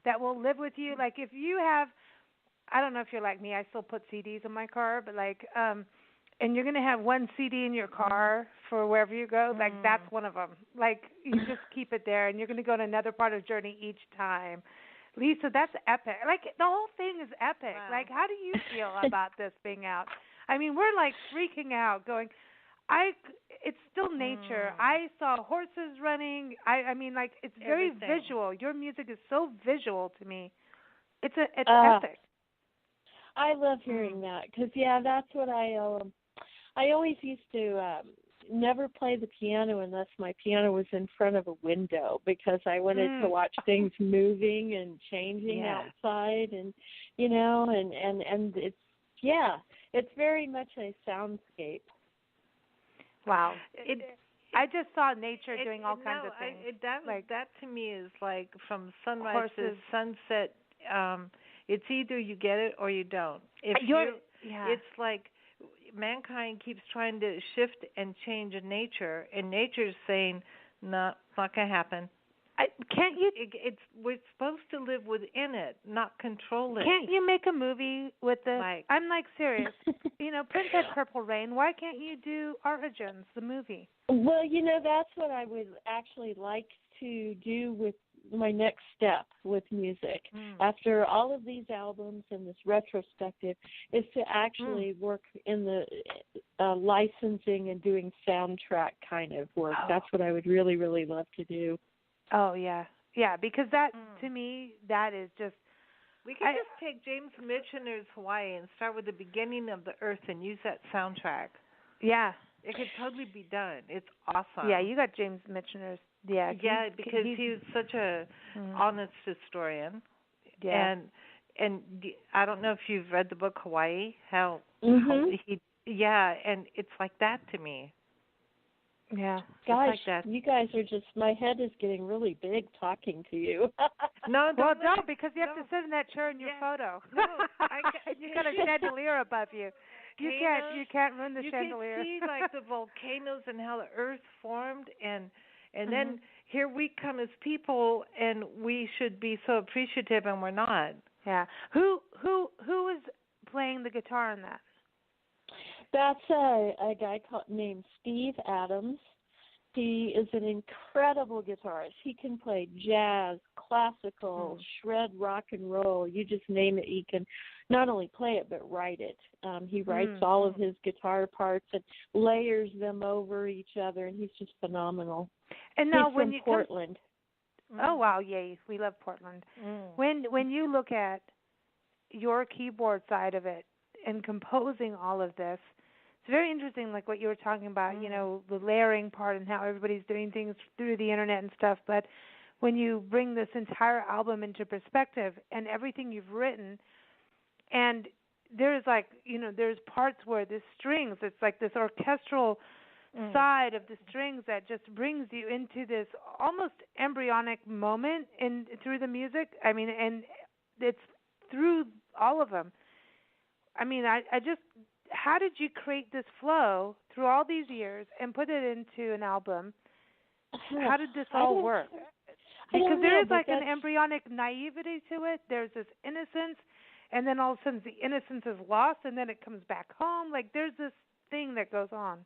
[SPEAKER 1] that will live with you. Like if you have, I don't know if you're like me, I still put CDs in my car, but like, and you're going to have one CD in your car for wherever you go, like that's one of them. Like you just keep it there, and you're going to go to another part of the journey each time. Lisa, that's epic. Like the whole thing is epic. Wow. Like how do you feel about this being out? I mean, we're like freaking out going, it's still nature. I saw horses running. I mean, like it's very visual. Your music is so visual to me. It's epic.
[SPEAKER 3] I love hearing that because, that's what I always used to never play the piano unless my piano was in front of a window because I wanted to watch things moving and changing outside and, and it's very much a soundscape.
[SPEAKER 1] Wow. I just saw nature doing all kinds of things.
[SPEAKER 2] That to me is like from sunrise to sunset. It's either you get it or you don't. It's like mankind keeps trying to shift and change nature, and nature's saying, "No, it's not going to happen."
[SPEAKER 1] Can't you?
[SPEAKER 2] We're supposed to live within it, not control it.
[SPEAKER 1] Can't you make a movie with this? I'm like serious. Prince had Purple Rain. Why can't you do Origins, the movie?
[SPEAKER 3] Well, that's what I would actually like to do with my next step with music after all of these albums and this retrospective is to actually work in the licensing and doing soundtrack kind of work. That's what I would really, really love to do.
[SPEAKER 1] Oh, yeah. Yeah, because that, to me, that is just...
[SPEAKER 2] We could just take James Michener's Hawaii and start with the beginning of the earth and use that soundtrack.
[SPEAKER 1] Yeah.
[SPEAKER 2] It could totally be done. It's awesome.
[SPEAKER 1] Yeah, you got James Michener's... Yeah,
[SPEAKER 2] because he's such a honest historian.
[SPEAKER 1] Yeah.
[SPEAKER 2] And I don't know if you've read the book Hawaii, how and it's like that to me.
[SPEAKER 1] Yeah.
[SPEAKER 3] Guys,
[SPEAKER 2] like that.
[SPEAKER 3] You guys are just, my head is getting really big talking to you.
[SPEAKER 1] Don't, because you have to sit in that chair in your photo.
[SPEAKER 2] No,
[SPEAKER 1] you got a chandelier above you. You can't ruin the chandelier.
[SPEAKER 2] You can see like the volcanoes and how the earth formed and then here we come as people, and we should be so appreciative, and we're not.
[SPEAKER 1] Yeah. Who is playing the guitar in that?
[SPEAKER 3] That's a guy named Steve Adams. He is an incredible guitarist. He can play jazz, classical, shred, rock and roll. You just name it. He can not only play it, but write it. He writes all of his guitar parts and layers them over each other, and he's just phenomenal.
[SPEAKER 1] And now
[SPEAKER 3] he's from Portland.
[SPEAKER 1] Oh, wow, yay. We love Portland. When you look at your keyboard side of it and composing all of this, it's very interesting, like what you were talking about, the layering part and how everybody's doing things through the internet and stuff. But when you bring this entire album into perspective and everything you've written, and there's like, there's parts where the strings, it's like this orchestral side of the strings that just brings you into this almost embryonic moment through the music. I mean, and it's through all of them. I mean, I just... How did you create this flow through all these years and put it into an album? How did this all work? Because there is like an embryonic naivety to it. There's this innocence, and then all of a sudden the innocence is lost, and then it comes back home. Like there's this thing that goes on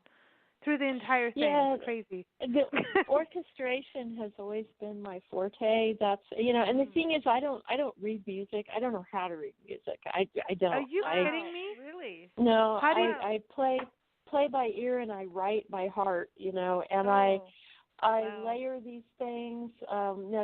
[SPEAKER 1] through the entire thing. It's crazy.
[SPEAKER 3] The orchestration has always been my forte. That's and the thing is, I don't read music. I don't know how to read music. I don't.
[SPEAKER 1] Are you kidding me?
[SPEAKER 2] Really?
[SPEAKER 3] No. I play by ear and I write by heart. And I layer these things.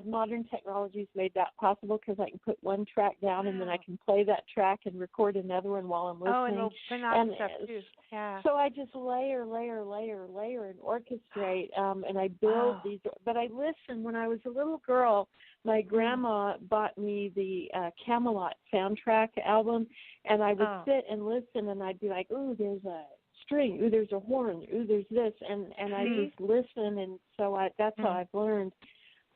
[SPEAKER 3] Modern technology's made that possible because I can put one track down and then I can play that track and record another one while I'm listening.
[SPEAKER 1] Oh, and it'll print out stuff too. Yeah.
[SPEAKER 3] So I just layer and orchestrate, and I build these. But I listened when I was a little girl. my grandma bought me the Camelot soundtrack album, and I would sit and listen, and I'd be like, "Ooh, there's a string. Ooh, there's a horn. Ooh, there's this," and I just listen, and so that's how I've learned.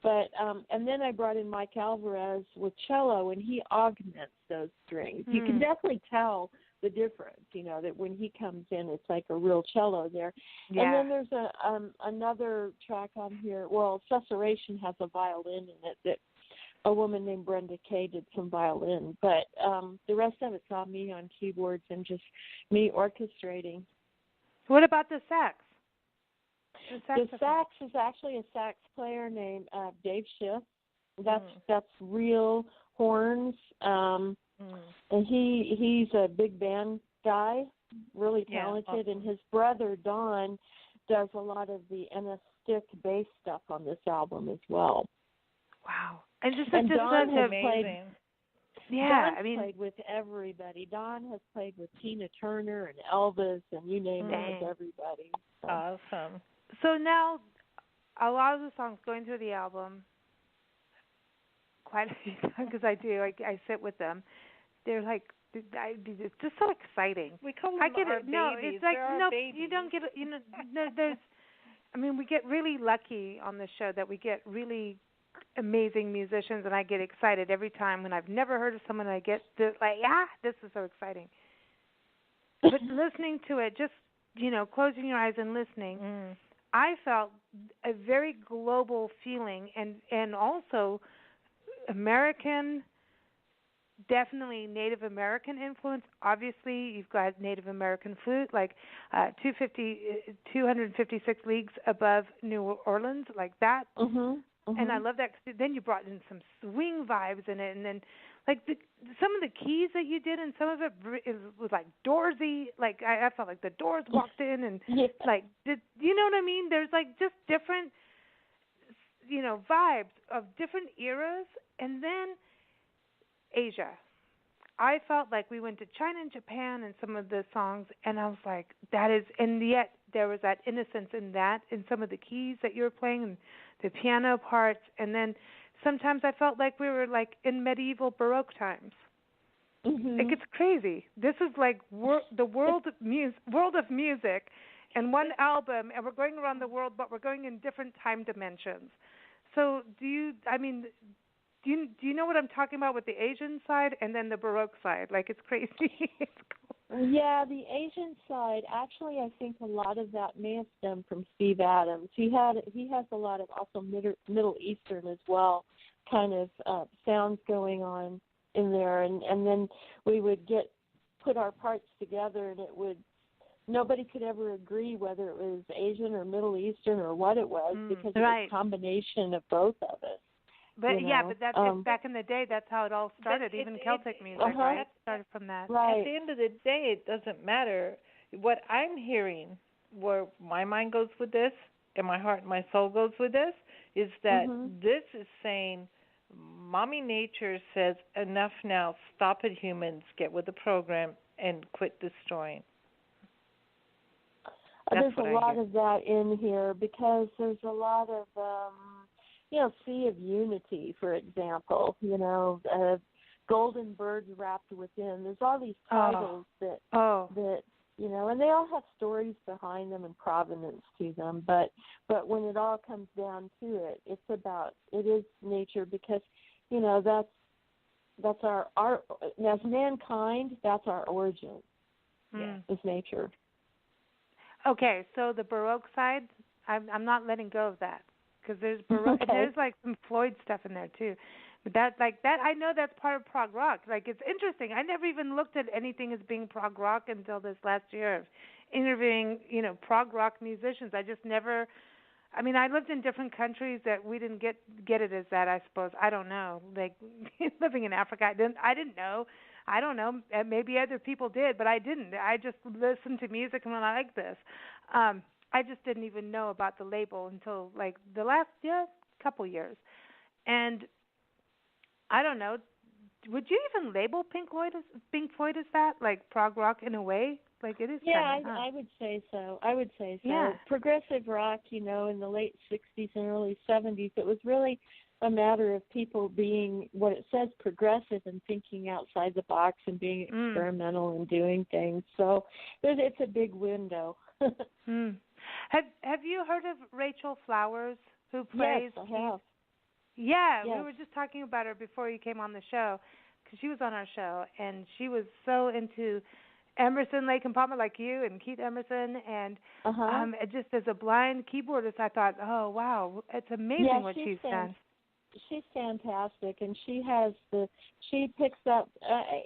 [SPEAKER 3] But and then I brought in Mike Alvarez with cello, and he augments those strings. You can definitely tell the difference, that when he comes in, it's like a real cello there. Yeah. And then there's another track on here. Well, Susurration has a violin in it that a woman named Brenda Kay did some violin. But the rest of it's all me on keyboards and just me orchestrating.
[SPEAKER 1] What about the sax?
[SPEAKER 3] The sax is actually a sax player named Dave Schiff. That's real horns. And he's a big band guy, really talented, and his brother Don does a lot of the NS Stick bass stuff on this album as well.
[SPEAKER 1] Wow.
[SPEAKER 3] And Don has played. Yeah, Don's played with everybody. Don has played with Tina Turner and Elvis and you name it, with everybody. So.
[SPEAKER 2] Awesome.
[SPEAKER 1] So now, a lot of the songs going through the album, quite a few times, because I sit with them. They're like, it's just so exciting.
[SPEAKER 2] We call them
[SPEAKER 1] our
[SPEAKER 2] babies.
[SPEAKER 1] No, it's like, no,
[SPEAKER 2] babies.
[SPEAKER 1] You don't get, there's, we get really lucky on this show that we get really amazing musicians, and I get excited every time when I've never heard of someone, I get this is so exciting. But listening to it, just, closing your eyes and listening, I felt a very global feeling and also American, definitely Native American influence. Obviously, you've got Native American flute, like 256 leagues above New Orleans, like that. And I love that. 'Cause then you brought in some swing vibes in it, and then like some of the keys that you did, and some of it was like Doorsy. Like I felt like the Doors walked in, and like you know what I mean? There's like just different, vibes of different eras, and then Asia. I felt like we went to China and Japan in some of the songs, and I was like, that is, and yet there was that innocence in that, in some of the keys that you were playing, and the piano parts, and then sometimes I felt like we were like in medieval Baroque times. Like it's crazy. This is like the world of music, and one album, and we're going around the world, but we're going in different time dimensions. So do you know what I'm talking about with the Asian side and then the Baroque side? Like it's crazy. It's cool.
[SPEAKER 3] Yeah, the Asian side, actually I think a lot of that may have stemmed from Steve Adams. He has a lot of also Middle Eastern as well, kind of sounds going on in there, and then we would put our parts together, and nobody could ever agree whether it was Asian or Middle Eastern or what it was, because it was a combination of both of it.
[SPEAKER 1] But but that's back in the day. That's how it all started. Even Celtic music, right? It started from that.
[SPEAKER 3] Right.
[SPEAKER 2] At the end of the day, it doesn't matter. What I'm hearing, where my mind goes with this, and my heart and my soul goes with this, is that this is saying, Mommy Nature says, enough now. Stop it, humans. Get with the program and quit destroying.
[SPEAKER 3] There's a lot of that in here because there's a lot of. Sea of Unity, for example, Golden Birds Wrapped Within. There's all these titles that, and they all have stories behind them and provenance to them. But when it all comes down to it, it is nature because, that's our as mankind, that's our origin. Is nature.
[SPEAKER 1] Okay, so the Baroque side, I'm not letting go of that. Because there's Baroque, there's like some Floyd stuff in there too, but that I know that's part of prog rock. Like it's interesting. I never even looked at anything as being prog rock until this last year of interviewing, prog rock musicians. I just never. I mean, I lived in different countries that we didn't get it as that. I suppose I don't know. Like living in Africa, I didn't know. I don't know. Maybe other people did, but I didn't. I just listened to music and I like this. I just didn't even know about the label until like the last couple years. And I don't know, would you even label Pink Floyd as that, like prog rock in a way? Like it is.
[SPEAKER 3] Yeah, I would say so. Yeah. Progressive rock, in the late 60s and early 70s, it was really a matter of people being what it says progressive and thinking outside the box and being experimental and doing things. So it's a big window.
[SPEAKER 1] Have you heard of Rachel Flowers, who plays?
[SPEAKER 3] Yes, I have.
[SPEAKER 1] Yeah,
[SPEAKER 3] yes.
[SPEAKER 1] We were just talking about her before you came on the show, because she was on our show, and she was so into Emerson, Lake and Palmer, like you, and Keith Emerson, and just as a blind keyboardist, I thought, oh wow, it's amazing what she's done.
[SPEAKER 3] She's fantastic, and she picks up. I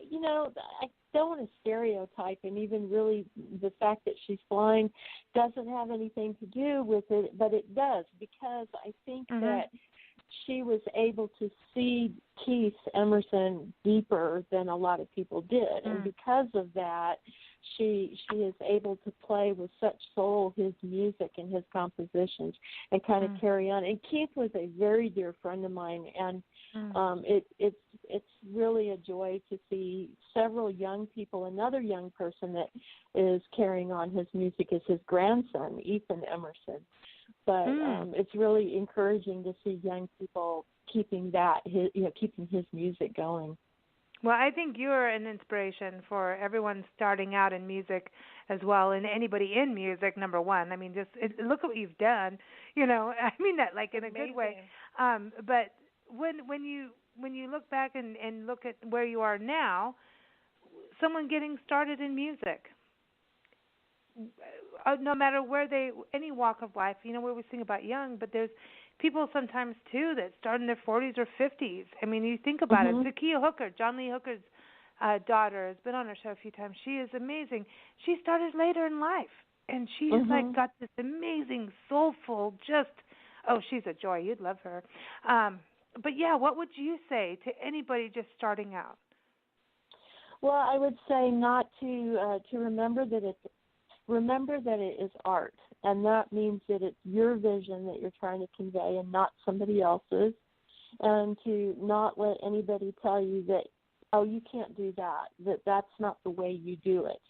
[SPEAKER 3] don't want to stereotype, and even really the fact that she's blind doesn't have anything to do with it, but it does, because I think that she was able to see Keith Emerson deeper than a lot of people did, and because of that, she is able to play with such soul his music and his compositions and kind of carry on. And Keith was a very dear friend of mine, and it's really a joy to see several young people. Another young person that is carrying on his music is his grandson, Ethan Emerson. But it's really encouraging to see young people keeping his music going.
[SPEAKER 1] Well, I think you're an inspiration for everyone starting out in music as well, and anybody in music, number one. I mean, look what you've done. I mean that like in a good way. But when you look back and look at where you are now, someone getting started in music, no matter where any walk of life, where we sing about young, but there's people sometimes too that start in their 40s or 50s. I mean, you think about it. Zakiya Hooker, John Lee Hooker's daughter, has been on our show a few times. She is amazing. She started later in life, and she's like got this amazing, soulful, she's a joy. You'd love her. But yeah, what would you say to anybody just starting out?
[SPEAKER 3] Well, I would say not to remember that it is art, and that means that it's your vision that you're trying to convey and not somebody else's, and to not let anybody tell you that, oh, you can't do that's not the way you do it,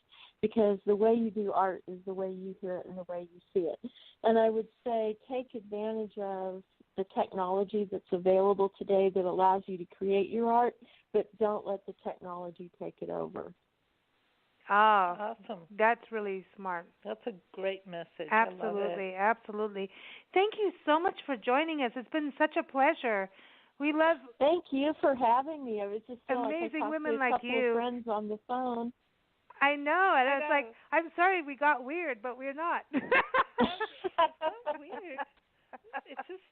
[SPEAKER 3] because the way you do art is the way you hear it and the way you see it. And I would say take advantage of the technology that's available today that allows you to create your art, but don't let the technology take it over.
[SPEAKER 1] Oh,
[SPEAKER 2] awesome.
[SPEAKER 1] That's really smart.
[SPEAKER 2] That's a great message.
[SPEAKER 1] Absolutely, absolutely. Thank you so much for joining us. It's been such a pleasure. We love.
[SPEAKER 3] Thank you for having me. I was just
[SPEAKER 1] amazing women
[SPEAKER 3] like
[SPEAKER 1] you.
[SPEAKER 3] A couple of friends on the phone.
[SPEAKER 1] I know, and it's like, I'm sorry we got weird, but we're not.
[SPEAKER 2] That's so weird. It's just,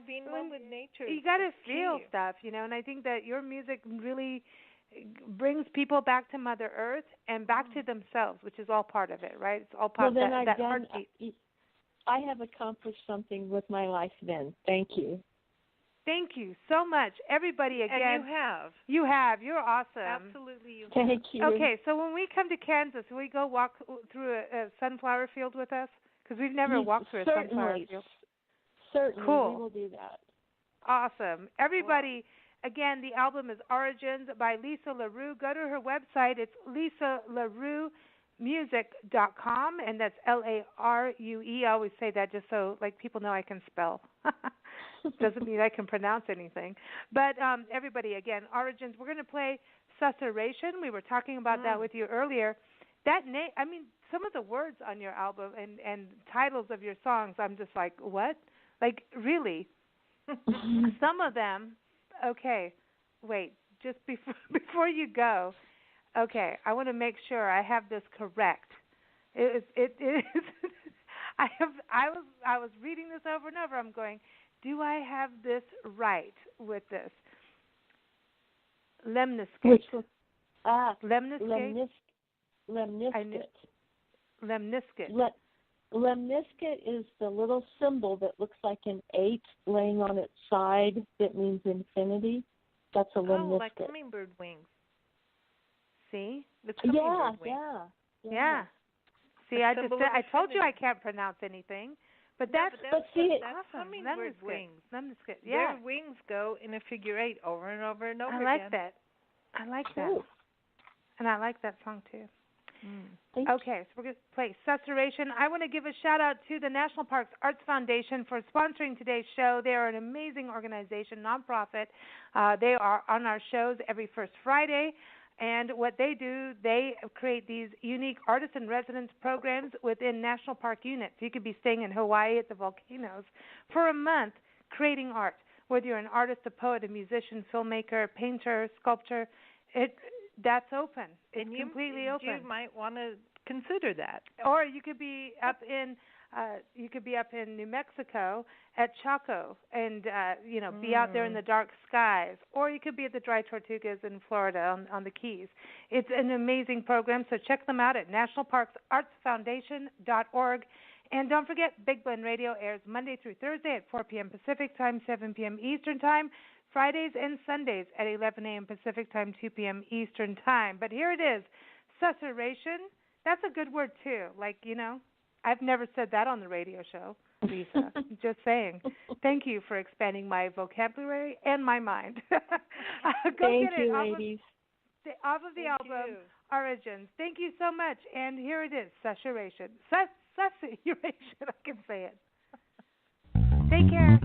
[SPEAKER 2] being one with nature.
[SPEAKER 1] You got to feel stuff, and I think that your music really brings people back to Mother Earth and back to themselves, which is all part of it, right? It's all part of that heartbeat.
[SPEAKER 3] I have accomplished something with my life then. Thank you.
[SPEAKER 1] Thank you so much. Everybody, again.
[SPEAKER 2] And you have.
[SPEAKER 1] You have. You're awesome.
[SPEAKER 2] Absolutely, you have.
[SPEAKER 3] Thank you.
[SPEAKER 1] Okay, so when we come to Kansas, will we go walk through a sunflower field with us? Because we've never walked through a sunflower field.
[SPEAKER 3] Certainly.
[SPEAKER 1] Cool.
[SPEAKER 3] We will do that.
[SPEAKER 1] Awesome. Everybody, again, the album is Origins by Lisa-Larue. Go to her website. It's lisa-larue-music.com, and that's L-A-R-U-E. I always say that just so people know I can spell. Doesn't mean I can pronounce anything. But everybody, again, Origins. We're going to play Susurration. We were talking about that with you earlier. That name, I mean, some of the words on your album and titles of your songs, I'm just like, what? Like, really? Some of them, okay, wait, just before you go, okay, I want to make sure I have this correct. It is I was reading this over and over. I'm going, do I have this right with this? Lemniscate.
[SPEAKER 3] Which was
[SPEAKER 1] Lemniscate.
[SPEAKER 3] Lemniscate.
[SPEAKER 1] Lemniscate.
[SPEAKER 3] Lemniscate is the little symbol that looks like an 8 laying on its side that means infinity. That's a lemniscate.
[SPEAKER 2] Oh, like hummingbird wings.
[SPEAKER 1] See?
[SPEAKER 2] It's hummingbird wings.
[SPEAKER 3] Yeah.
[SPEAKER 1] See, I told you I can't pronounce anything. But that's
[SPEAKER 2] awesome.
[SPEAKER 1] Hummingbird wings. Lemniscate.
[SPEAKER 2] Yeah. Their wings go in a figure 8 over and over and over
[SPEAKER 1] again. I like that.
[SPEAKER 3] Cool.
[SPEAKER 1] And I like that song too. Okay, so we're going to play Susurration. I want to give a shout-out to the National Parks Arts Foundation for sponsoring today's show. They are an amazing organization, nonprofit. They are on our shows every first Friday. And what they do, they create these unique artist-in-residence programs within national park units. You could be staying in Hawaii at the volcanoes for a month creating art, whether you're an artist, a poet, a musician, filmmaker, painter, sculptor. That's open. It's completely open.
[SPEAKER 2] You might want to consider that.
[SPEAKER 1] Or you could be up in New Mexico at Chaco and be out there in the dark skies. Or you could be at the Dry Tortugas in Florida on the Keys. It's an amazing program, so check them out at nationalparksartsfoundation.org. And don't forget, Big Blend Radio airs Monday through Thursday at 4 p.m. Pacific Time, 7 p.m. Eastern Time, Fridays and Sundays at 11 a.m. Pacific Time, 2 p.m. Eastern Time. But here it is, susurration. That's a good word, too. I've never said that on the radio show, Lisa. Just saying. Thank you for expanding my vocabulary and my mind.
[SPEAKER 3] Thank you, ladies.
[SPEAKER 1] Off of the album, Origins. Thank you so much. And here it is, susurration. Susurration, I can say it. Take care.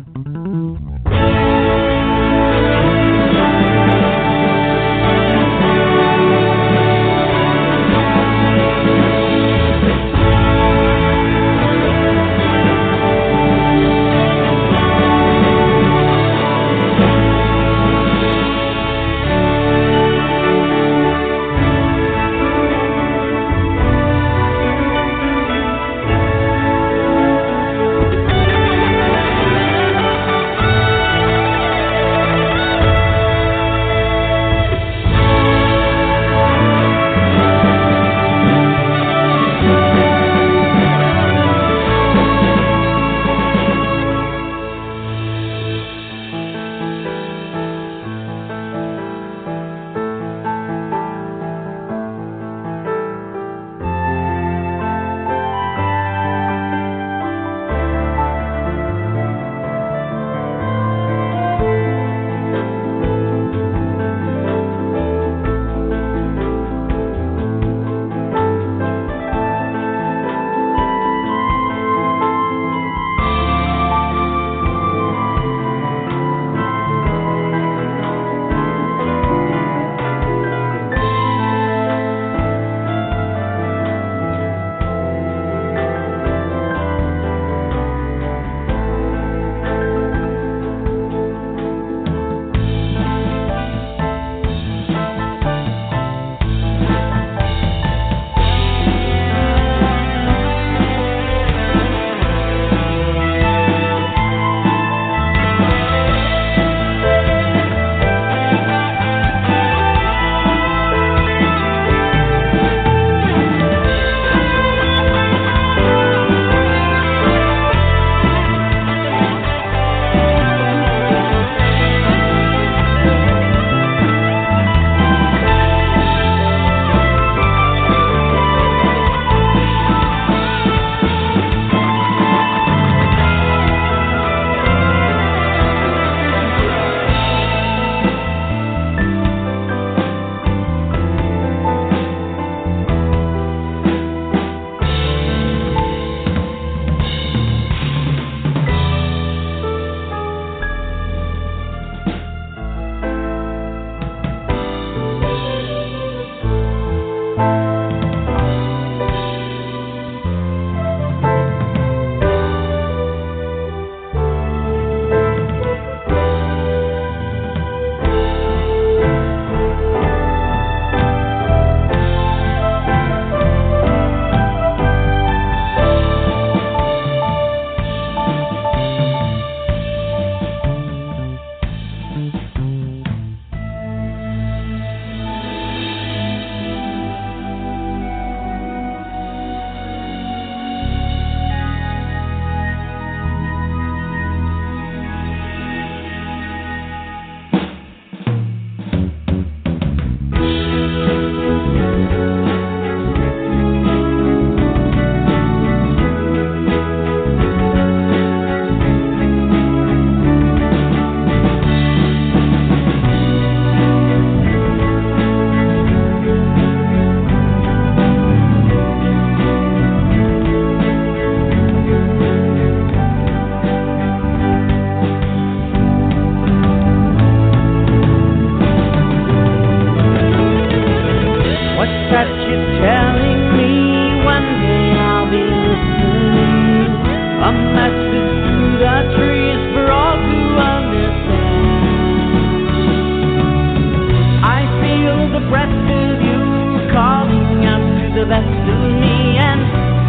[SPEAKER 5] best of me, and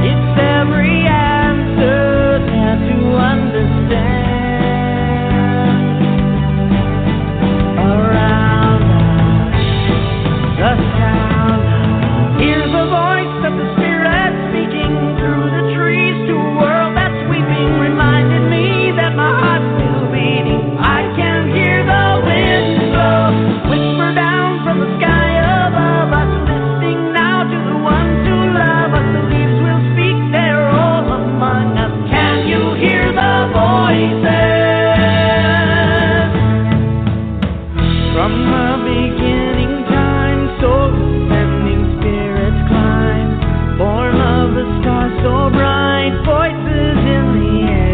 [SPEAKER 5] it's every answer that to understand. Around us, the sound, hear the voice of the Spirit speaking through the trees to a world that's weeping, reminded me that my heart's still beating. I can hear the wind blow, whisper down from the sky above us, listening now to the ones who love us. The leaves will speak, they're all among us. Can you hear the voices? From the beginning time, so ascending spirits climb, born of the stars so bright, voices in the air.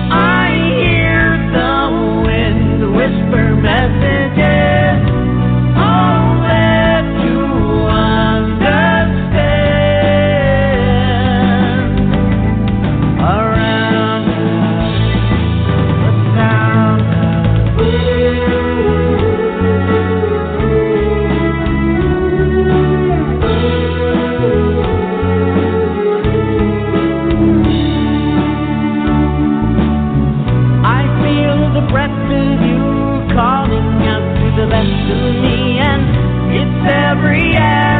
[SPEAKER 5] I hear the wind whisper messages, all there to understand. Around us, the sound of I feel the breath of you calling out to the best of me, and it's every hour.